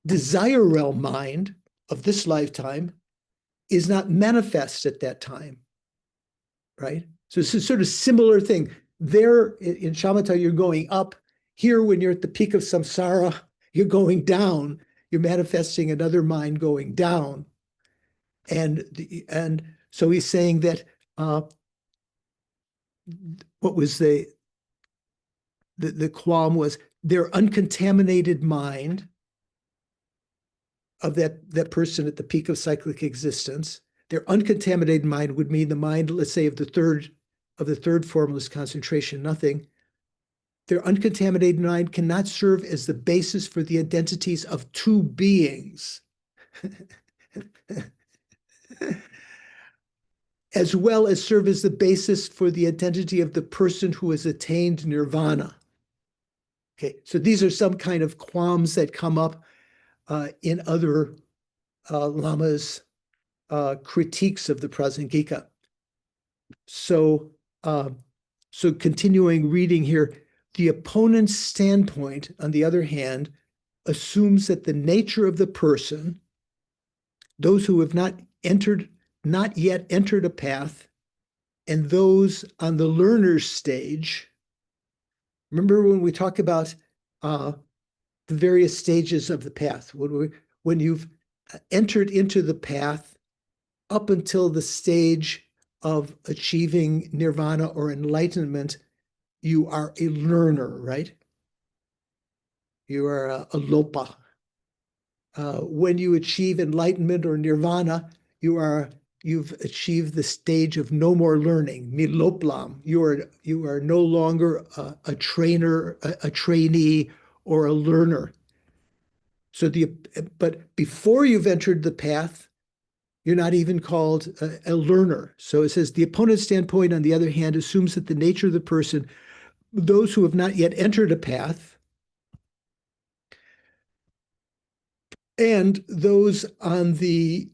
desire realm mind of this lifetime is not manifest at that time, right? So it's a sort of similar thing. There in shamatha, you're going up. Here, when you're at the peak of samsara, you're going down. You're manifesting another mind going down. And so he's saying that what was the qualm was their uncontaminated mind of that person at the peak of cyclic existence. Their uncontaminated mind would mean the mind, let's say, of the third formless concentration, nothing. Their uncontaminated mind cannot serve as the basis for the identities of two beings, as well as serve as the basis for the identity of the person who has attained nirvana. Okay, so these are some kind of qualms that come up in other lamas' critiques of the Prasangika. So, so continuing reading here, the opponent's standpoint, on the other hand, assumes that the nature of the person, those who have not yet entered a path, and those on the learner's stage. Remember when we talk about the various stages of the path, when you've entered into the path up until the stage of achieving nirvana or enlightenment, you are a learner, right? You are a lopa. When you achieve enlightenment or nirvana, you've achieved the stage of no more learning, miloplam. You are no longer a trainer, a trainee, or a learner. So but before you've entered the path, you're not even called a learner. So it says the opponent's standpoint, on the other hand, assumes that the nature of the person, those who have not yet entered a path, and those on the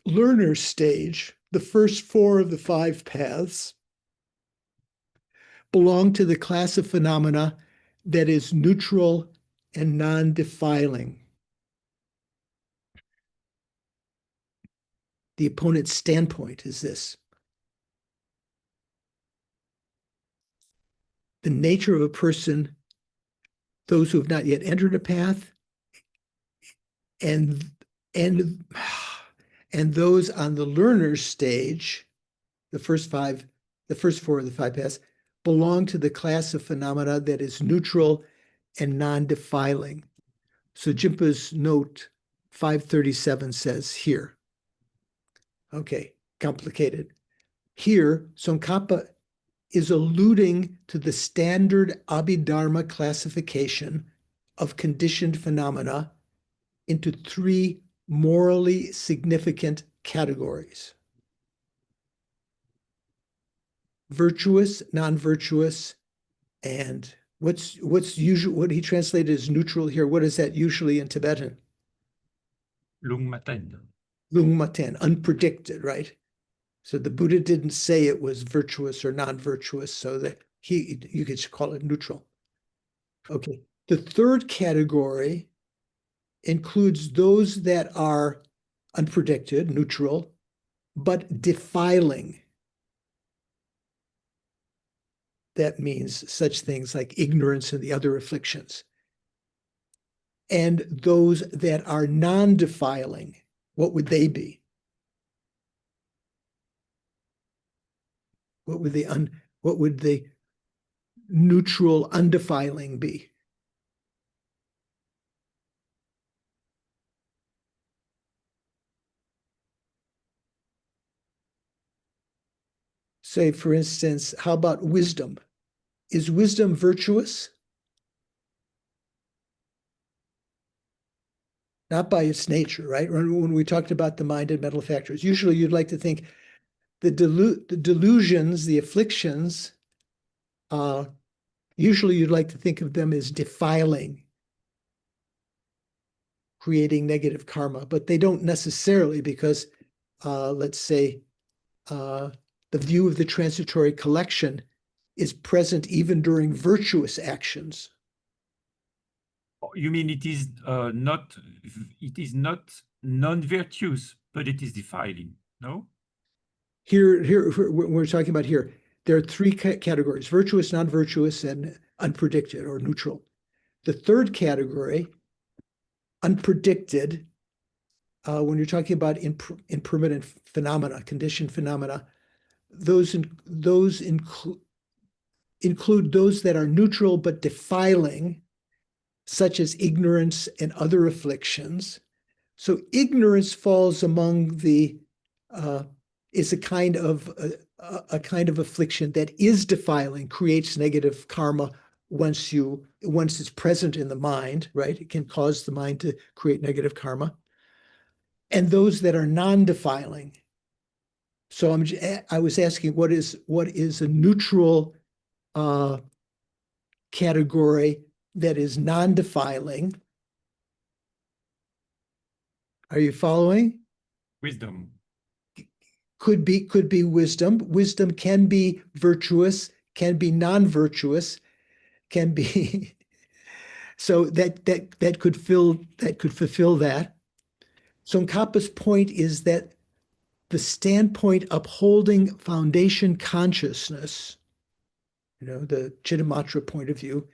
learner stage, the first four of the five paths, belong to the class of phenomena that is neutral and non-defiling. The opponent's standpoint is this. The nature of a person, those who have not yet entered a path, and those on the learner's stage, the first four of the five paths, belong to the class of phenomena that is neutral and non-defiling. So Jimpa's note 537 says here. Okay, complicated. Here, Tsongkhapa is alluding to the standard Abhidharma classification of conditioned phenomena into three morally significant categories: virtuous, non-virtuous, and what's usual, what he translated as neutral here. What is that usually in Tibetan? Lungmaten. Lungmaten, unpredicted, right? So the Buddha didn't say it was virtuous or non-virtuous, so that you could call it neutral. Okay. The third category includes those that are unpredicted, neutral, but defiling. That means such things like ignorance and the other afflictions. And those that are non-defiling, what would they be? What would the neutral, undefiling be? Say, for instance, how about wisdom? Is wisdom virtuous? Not by its nature, right? When we talked about the mind and mental factors, usually you'd like to think the delusions, the afflictions, usually you'd like to think of them as defiling, creating negative karma, but they don't necessarily, because let's say the view of the transitory collection is present even during virtuous actions. You mean it is not non-virtuous, but it is defiling, no? Here, what we're talking about here, there are three categories: virtuous, non-virtuous, and unpredicted or neutral. The third category, unpredicted, when you're talking about impermanent phenomena, conditioned phenomena, those include those that are neutral but defiling, such as ignorance and other afflictions. So ignorance falls among the is a kind of affliction that is defiling, creates negative karma once it's present in the mind, right? It can cause the mind to create negative karma. And those that are non-defiling. So I was asking, what is a neutral category that is non-defiling. Are you following? Wisdom. Could be wisdom. Wisdom can be virtuous, can be non-virtuous, can be so that could fulfill that. So Khapa's point is that the standpoint upholding foundation consciousness, the Chittamatra point of view,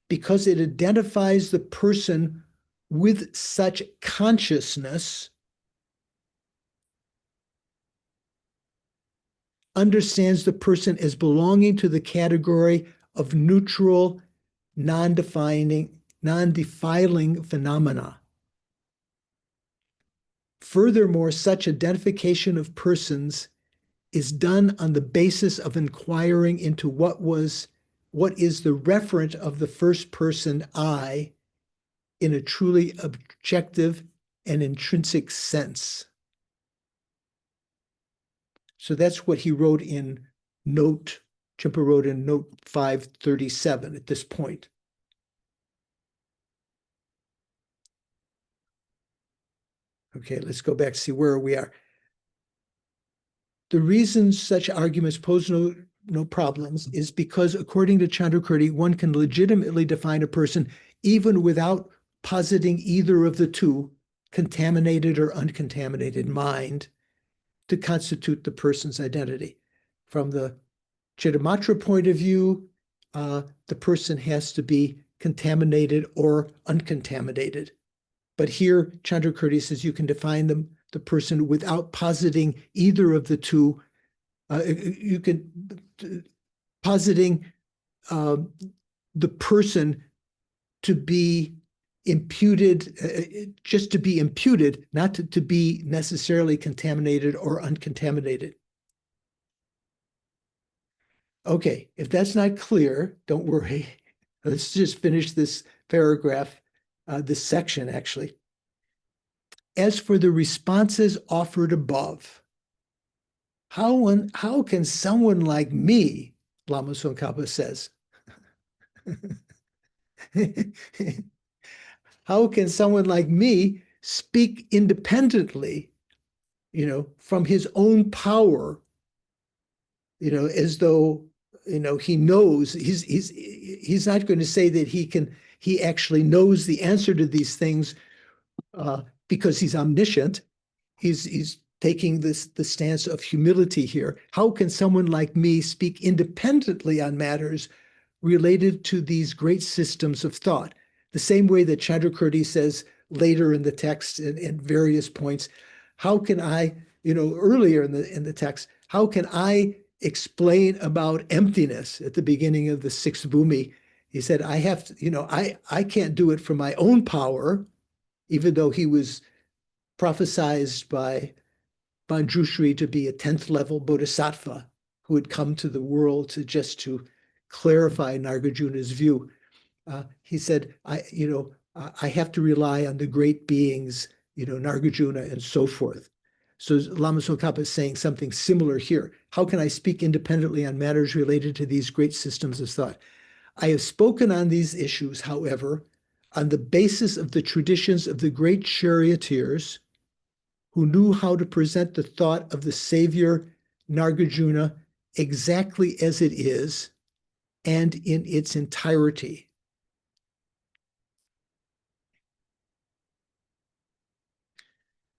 because it identifies the person with such consciousness, understands the person as belonging to the category of neutral, non-defiling phenomena. Furthermore, such identification of persons is done on the basis of inquiring into what is the referent of the first person I in a truly objective and intrinsic sense. So that's what he wrote in Chimpa wrote in note 537 at this point. Okay, let's go back to see where we are. The reason such arguments pose no problems is because, according to Chandrakirti, one can legitimately define a person even without positing either of the two, contaminated or uncontaminated mind, to constitute the person's identity. From the Chittamatra point of view, the person has to be contaminated or uncontaminated. But here, Chandrakirti says you can define the person without positing either of the two. You can positing the person to be imputed, just to be imputed, not to be necessarily contaminated or uncontaminated. Okay, if that's not clear, don't worry. Let's just finish this paragraph, this section actually. As for the responses offered above, how can someone like me, Lama Tsongkhapa says, how can someone like me speak independently, from his own power, as though, he knows, he's not going to say that he actually knows the answer to these things because he's omniscient. He's taking the stance of humility here. How can someone like me speak independently on matters related to these great systems of thought? The same way that Chandrakirti says later in the text in various points, how can I, earlier in the text, how can I explain about emptiness at the beginning of the sixth bhumi? He said, I have to, I can't do it from my own power, even though he was prophesized by Manjushri to be a 10th level bodhisattva who had come to the world to clarify Nagarjuna's view. He said, I have to rely on the great beings, Nagarjuna and so forth. So Lama Tsongkhapa is saying something similar here. How can I speak independently on matters related to these great systems of thought? I have spoken on these issues, however, on the basis of the traditions of the great charioteers who knew how to present the thought of the Savior Nagarjuna exactly as it is and in its entirety.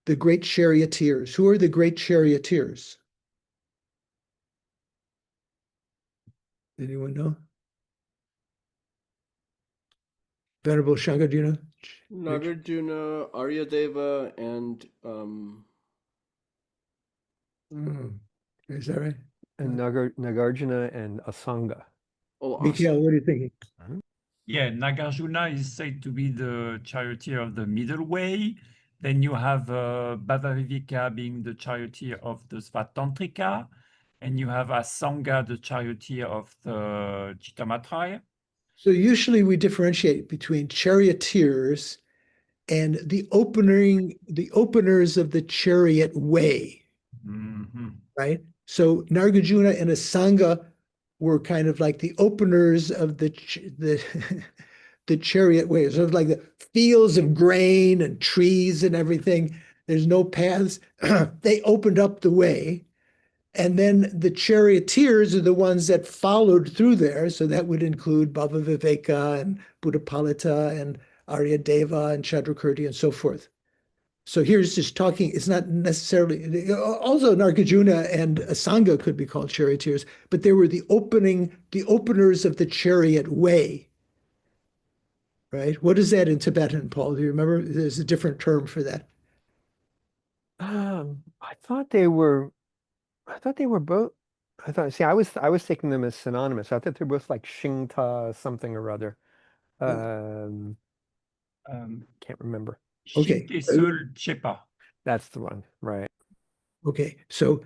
The great charioteers. Who are the great charioteers? Anyone know? Venerable Shankarjuna? Nagarjuna, Aryadeva, and is that right? And Nagarjuna and Asanga. Mikhail, what are you thinking? Yeah, Nagarjuna is said to be the charioteer of the middle way. Then you have Bhavaviveka being the charioteer of the Svatantrika. And you have Asanga, the charioteer of the Chittamatra. So usually we differentiate between charioteers and the openers of the chariot way, right? So Nagarjuna and Asanga were kind of like the openers of the the chariot way, sort of like the fields of grain and trees and everything. There's no paths. They opened up the way. And then the charioteers are the ones that followed through there. So that would include Bhava Viveka and Buddhapalita and Aryadeva and Chandrakirti and so forth. So here's just talking, it's not necessarily, also Nagarjuna and Sangha could be called charioteers, but they were the openers of the chariot way. Right? What is that in Tibetan, Paul? Do you remember? There's a different term for that. I thought they were both. See, I was taking them as synonymous. I thought they're both like Shingta something or other. Can't remember. Okay. Shintesul Chepa. That's the one, right? Okay. So,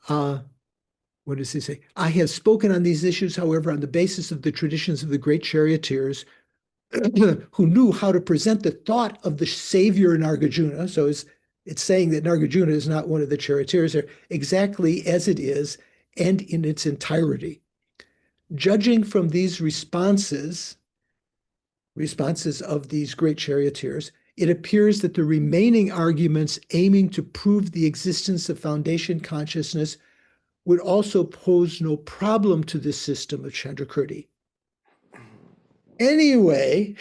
what does he say? I have spoken on these issues, however, on the basis of the traditions of the great charioteers who knew how to present the thought of the savior Nagarjuna. So it's saying that Nagarjuna is not one of the charioteers there, exactly as it is and in its entirety. Judging from these responses of these great charioteers, it appears that the remaining arguments aiming to prove the existence of foundation consciousness would also pose no problem to this system of Chandrakirti. Anyway,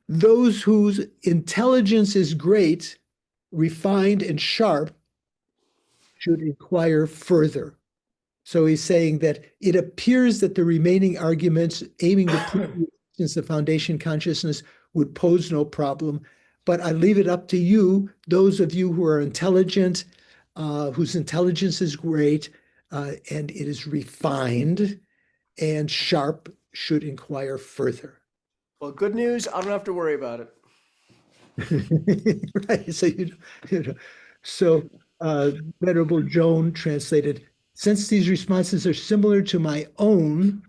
those whose intelligence is great, refined, and sharp should inquire further. So he's saying that it appears that the remaining arguments aiming to prove the existence of foundation consciousness would pose no problem, but I leave it up to you, those of you who are intelligent, whose intelligence is great, and it is refined and sharp, should inquire further. Well, good news, I don't have to worry about it. Right, so Venerable Joan translated, since these responses are similar to my own,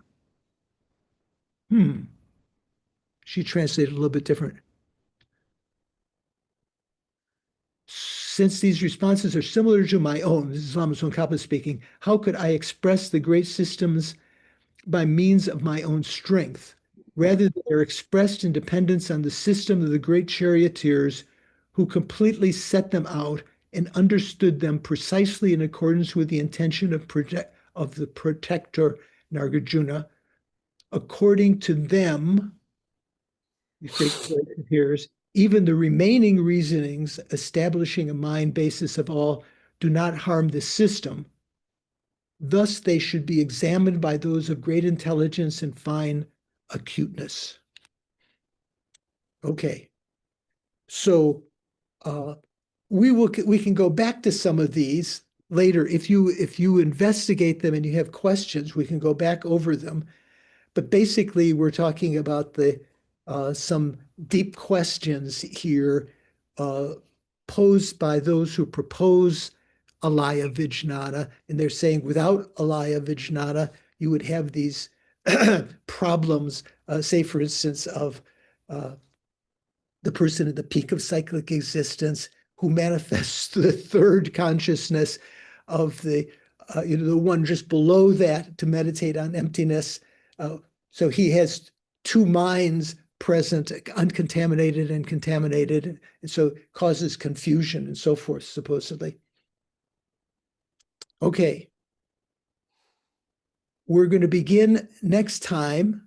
she translated a little bit different. Since these responses are similar to my own, this is Lama Tsongkhapa speaking, how could I express the great systems by means of my own strength? Rather, they are expressed in dependence on the system of the great charioteers who completely set them out and understood them precisely in accordance with the intention of the protector Nagarjuna. According to them, these great charioteers, even the remaining reasonings establishing a mind basis of all do not harm the system. Thus, they should be examined by those of great intelligence and fine acuteness. Okay, so we can go back to some of these later. If you investigate them and you have questions, we can go back over them. But basically, we're talking about the some deep questions here posed by those who propose alaya vijnana, and they're saying without alaya vijnana, you would have these problems, say for instance, of the person at the peak of cyclic existence who manifests the third consciousness of the one just below that to meditate on emptiness. So he has two minds present, uncontaminated and contaminated, and so causes confusion and so forth, supposedly. Okay. We're going to begin next time,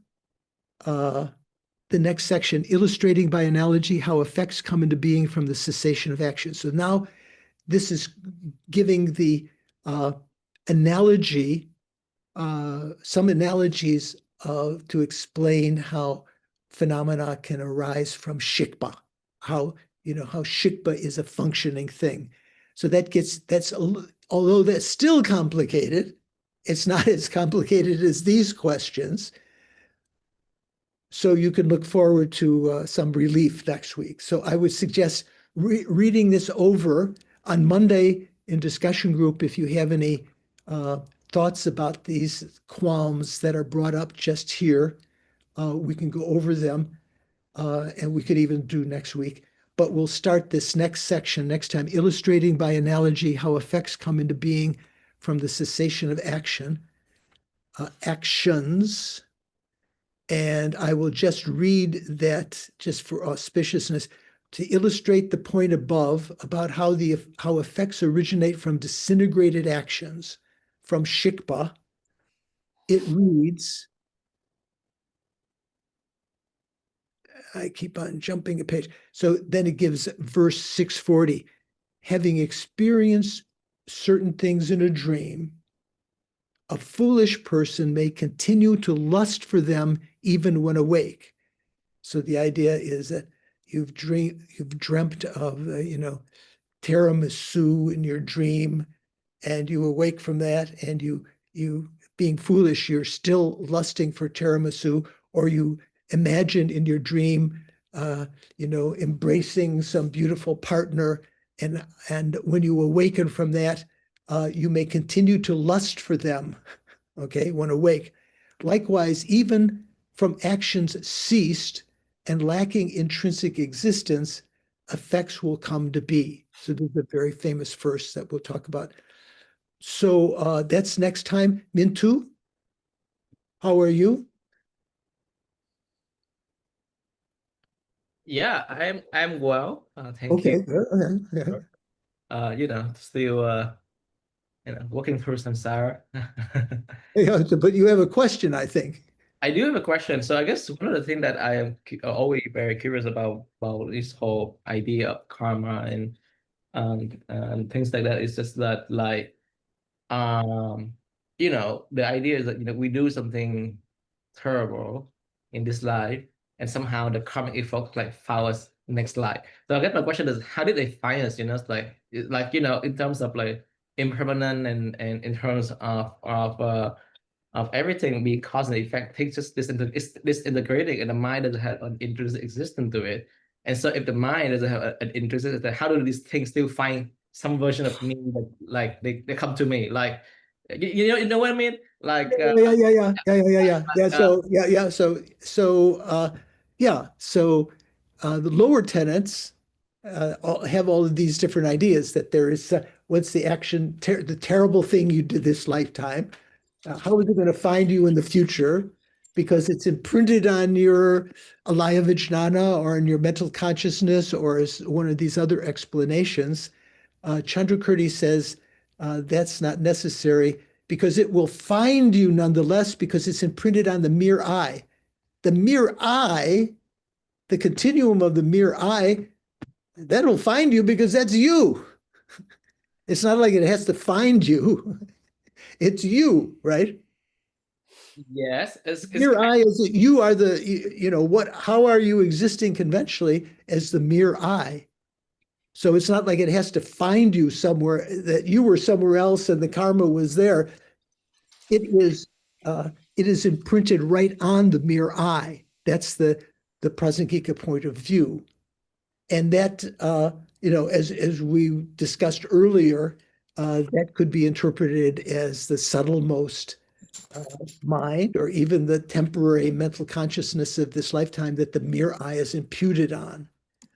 the next section, illustrating by analogy how effects come into being from the cessation of action. So now this is giving the analogy, some analogies to explain how phenomena can arise from shikpa, how shikpa is a functioning thing. So although that's still complicated, it's not as complicated as these questions. So you can look forward to some relief next week. So I would suggest reading this over on Monday in discussion group. If you have any thoughts about these qualms that are brought up just here, we can go over them, and we could even do next week. But we'll start this next section next time, illustrating by analogy how effects come into being from the cessation of actions. And I will just read that just for auspiciousness to illustrate the point above about how effects originate from disintegrated actions from Shikpa. It reads, I keep on jumping a page. So then it gives verse 640. Having experienced certain things in a dream, a foolish person may continue to lust for them even when awake. So the idea is that you've dreamt of, tiramisu in your dream, and you awake from that, and you being foolish, you're still lusting for tiramisu, or you imagined in your dream, embracing some beautiful partner, and when you awaken from that, you may continue to lust for them, okay, when awake. Likewise, even from actions ceased and lacking intrinsic existence, effects will come to be. So this is a very famous verse that we'll talk about. So that's next time. Mintu, how are you? Yeah, I'm well. Thank Okay, you. good. Okay. Still working through samsara. But you have a question, I think. I do have a question. So I guess one of the things that I am always very curious about this whole idea of karma and things like that is just that the idea is that we do something terrible in this life, and somehow the karmic effect follow us next life. So I guess my question is, how did they find us? It's in terms of impermanent and in terms of everything being cause and effect, takes just disintegrating, and the mind doesn't have an intrinsic existence to it. And so if the mind doesn't have an intrinsic, then how do these things still find some version of me that they come to me? You know what I mean? So the lower tenets have all of these different ideas that there is what's the action, the terrible thing you did this lifetime. How is it going to find you in the future? Because it's imprinted on your alaya vijnana or in your mental consciousness, or as one of these other explanations. Chandrakirti says that's not necessary because it will find you nonetheless because it's imprinted on the mere eye. The mere eye, the continuum of the mere eye, that'll find you because that's you. It's not like it has to find you. It's you, right? Yes. Mere eye is that you are how are you existing conventionally as the mere eye? So it's not like it has to find you somewhere, that you were somewhere else and the karma was there. It is imprinted right on the mere eye. That's the Prasangika point of view. And that, as we discussed earlier, that could be interpreted as the subtlemost mind, or even the temporary mental consciousness of this lifetime that the mere eye is imputed on.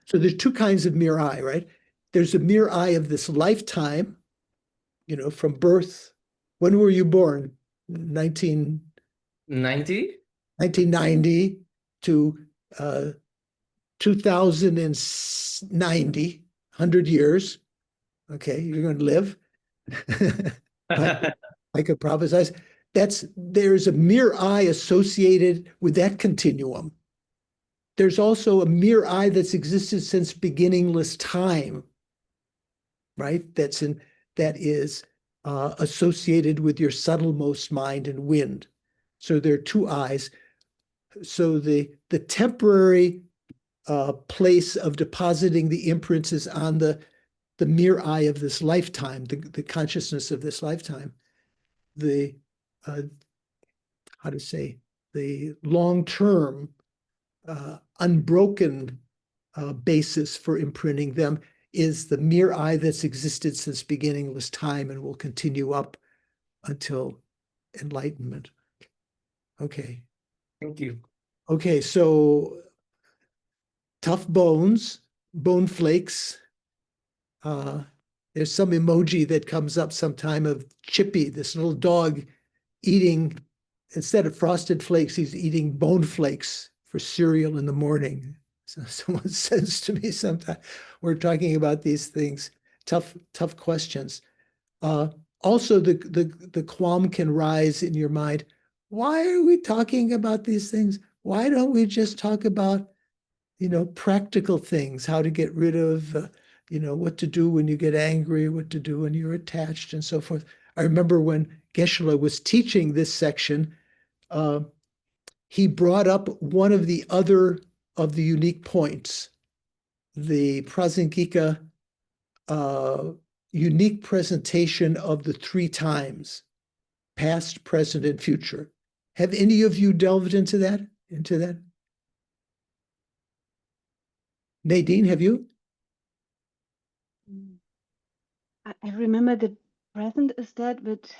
So there's two kinds of mere eye, right? There's a mere eye of this lifetime, from birth. When were you born? 1990 to 2090, 100 years. Okay, you're going to live. I could prophesize. There's a mere eye associated with that continuum. There's also a mere eye that's existed since beginningless time, right? That is associated with your subtlemost mind and wind. So there are two eyes. So the temporary place of depositing the imprints is on the mere eye of this lifetime, the consciousness of this lifetime. The long-term unbroken basis for imprinting them is the mere eye that's existed since beginningless time and will continue up until enlightenment. Okay. Thank you. Okay, so tough bones, bone flakes. There's some emoji that comes up sometime of Chippy, this little dog eating instead of Frosted Flakes, he's eating bone flakes for cereal in the morning. So someone says to me sometimes, we're talking about these things, tough questions. Also, the qualm can rise in your mind. Why are we talking about these things? Why don't we just talk about, practical things, how to get rid of, what to do when you get angry, what to do when you're attached, and so forth. I remember when Geshe-la was teaching this section, he brought up one of the other of the unique points, the Prasangika unique presentation of the 3 times, past, present, and future. Have any of you delved into that? Nadine, have you? I remember the present is that which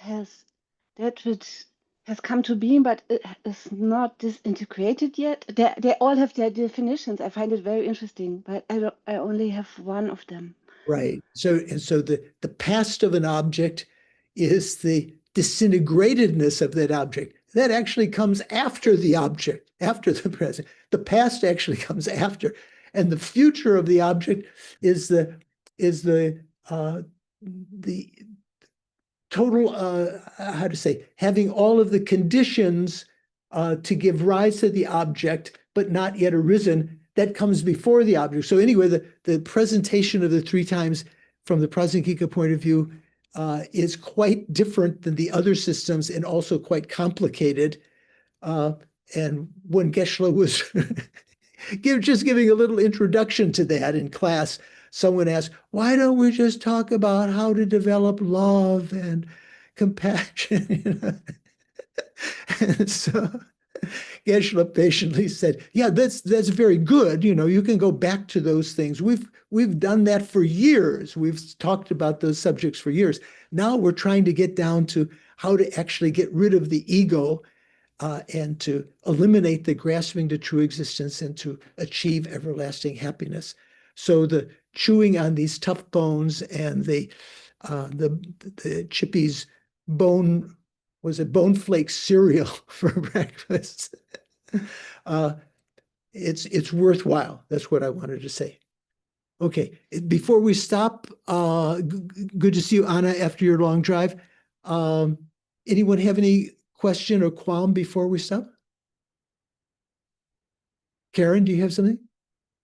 has come to being, but it is not disintegrated yet. They all have their definitions. I find it very interesting, but I only have one of them. Right. So the past of an object is the disintegratedness of that object. That actually comes after the object, after the present. The past actually comes after, and the future of the object is the total, having all of the conditions to give rise to the object, but not yet arisen, that comes before the object. So anyway, the presentation of the 3 times from the Prasangika point of view is quite different than the other systems and also quite complicated. And when Geshe-la was just giving a little introduction to that in class, someone asked, why don't we just talk about how to develop love and compassion? And so Geshe-la patiently said, yeah, that's very good. You can go back to those things. We've done that for years. We've talked about those subjects for years. Now we're trying to get down to how to actually get rid of the ego and to eliminate the grasping to true existence and to achieve everlasting happiness. So the chewing on these tough bones and the Chippy's bone flake cereal for breakfast. It's worthwhile. That's what I wanted to say. Okay, before we stop, good to see you, Anna, after your long drive. Anyone have any question or qualm before we stop? Karen, do you have something?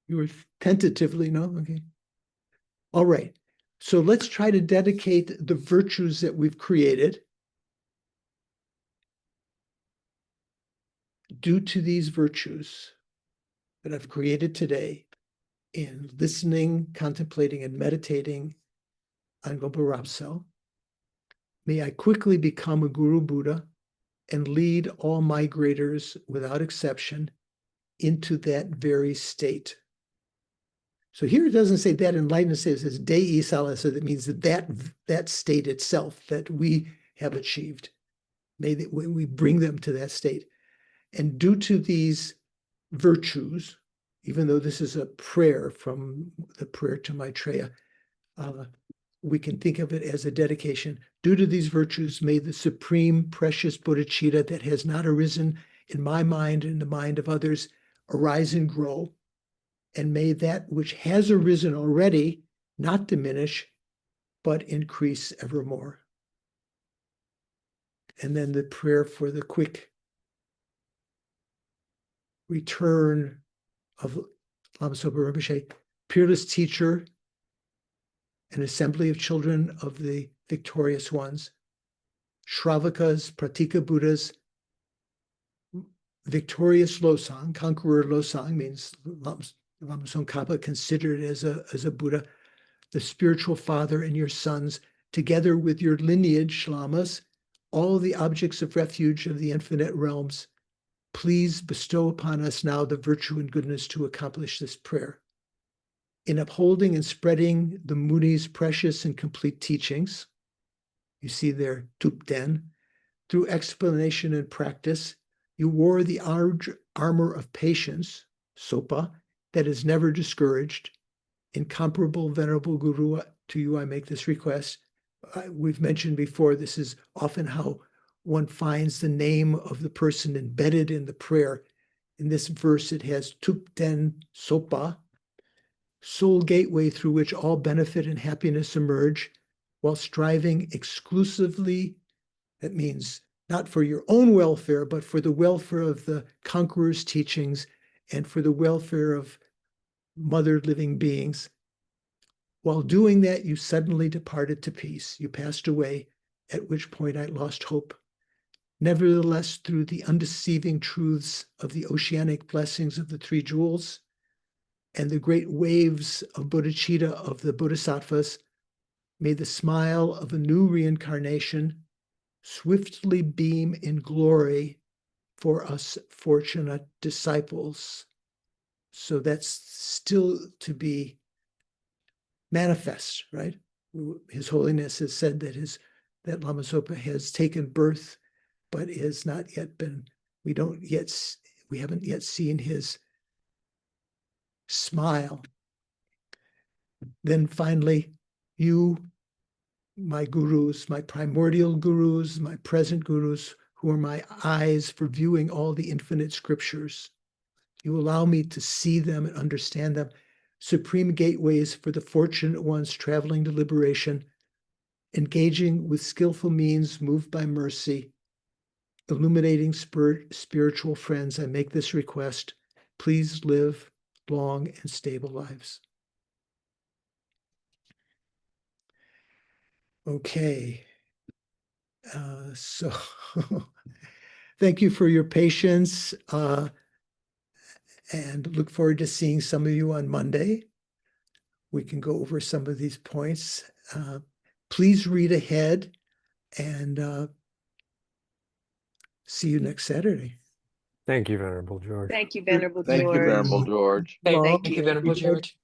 You were tentatively, no? Okay. All right. So let's try to dedicate the virtues that we've created. Due to these virtues that I've created today in listening, contemplating, and meditating on Gopa Rapso, may I quickly become a Guru Buddha and lead all migrators without exception into that very state. So here it doesn't say that enlightenment state, it says Dei Sala, so that means that state itself that we have achieved. May we bring them to that state. And due to these virtues, even though this is a prayer from the prayer to Maitreya, we can think of it as a dedication. Due to these virtues, may the supreme precious bodhicitta that has not arisen in my mind and the mind of others arise and grow. And may that which has arisen already not diminish, but increase evermore. And then the prayer for the quick return of Lama Sopa Rinpoche, peerless teacher, an assembly of children of the victorious ones, Shravakas, Pratika Buddhas, victorious Losang, conqueror Losang means Lama Tsongkhapa considered as a Buddha, the spiritual father and your sons, together with your lineage, Lamas, all the objects of refuge of the infinite realms, please bestow upon us now the virtue and goodness to accomplish this prayer. In upholding and spreading the Muni's precious and complete teachings, you see there, Tupten, through explanation and practice, you wore the armor of patience, Sopa, that is never discouraged. Incomparable Venerable Guru, to you I make this request. We've mentioned before, this is often how one finds the name of the person embedded in the prayer. In this verse, it has Tupten Sopa, soul gateway through which all benefit and happiness emerge, while striving exclusively, that means not for your own welfare, but for the welfare of the conqueror's teachings and for the welfare of mother living beings. While doing that, you suddenly departed to peace. You passed away, at which point I lost hope. Nevertheless, through the undeceiving truths of the oceanic blessings of the three jewels and the great waves of bodhicitta of the bodhisattvas, may the smile of a new reincarnation swiftly beam in glory for us fortunate disciples. So that's still to be manifest, right? His Holiness has said that Lama Zopa has taken birth, but has not yet been, we haven't yet seen his smile. Then finally, you, my gurus, my primordial gurus, my present gurus, who are my eyes for viewing all the infinite scriptures. You allow me to see them and understand them. Supreme gateways for the fortunate ones traveling to liberation, engaging with skillful means moved by mercy, illuminating spiritual friends, I make this request. Please live long and stable lives. Okay. So thank you for your patience and look forward to seeing some of you on Monday. We can go over some of these points. Please read ahead and see you next Saturday. Thank you, Venerable George. Thank you, Venerable Thank you, George. Venerable George. Thank you, Venerable George.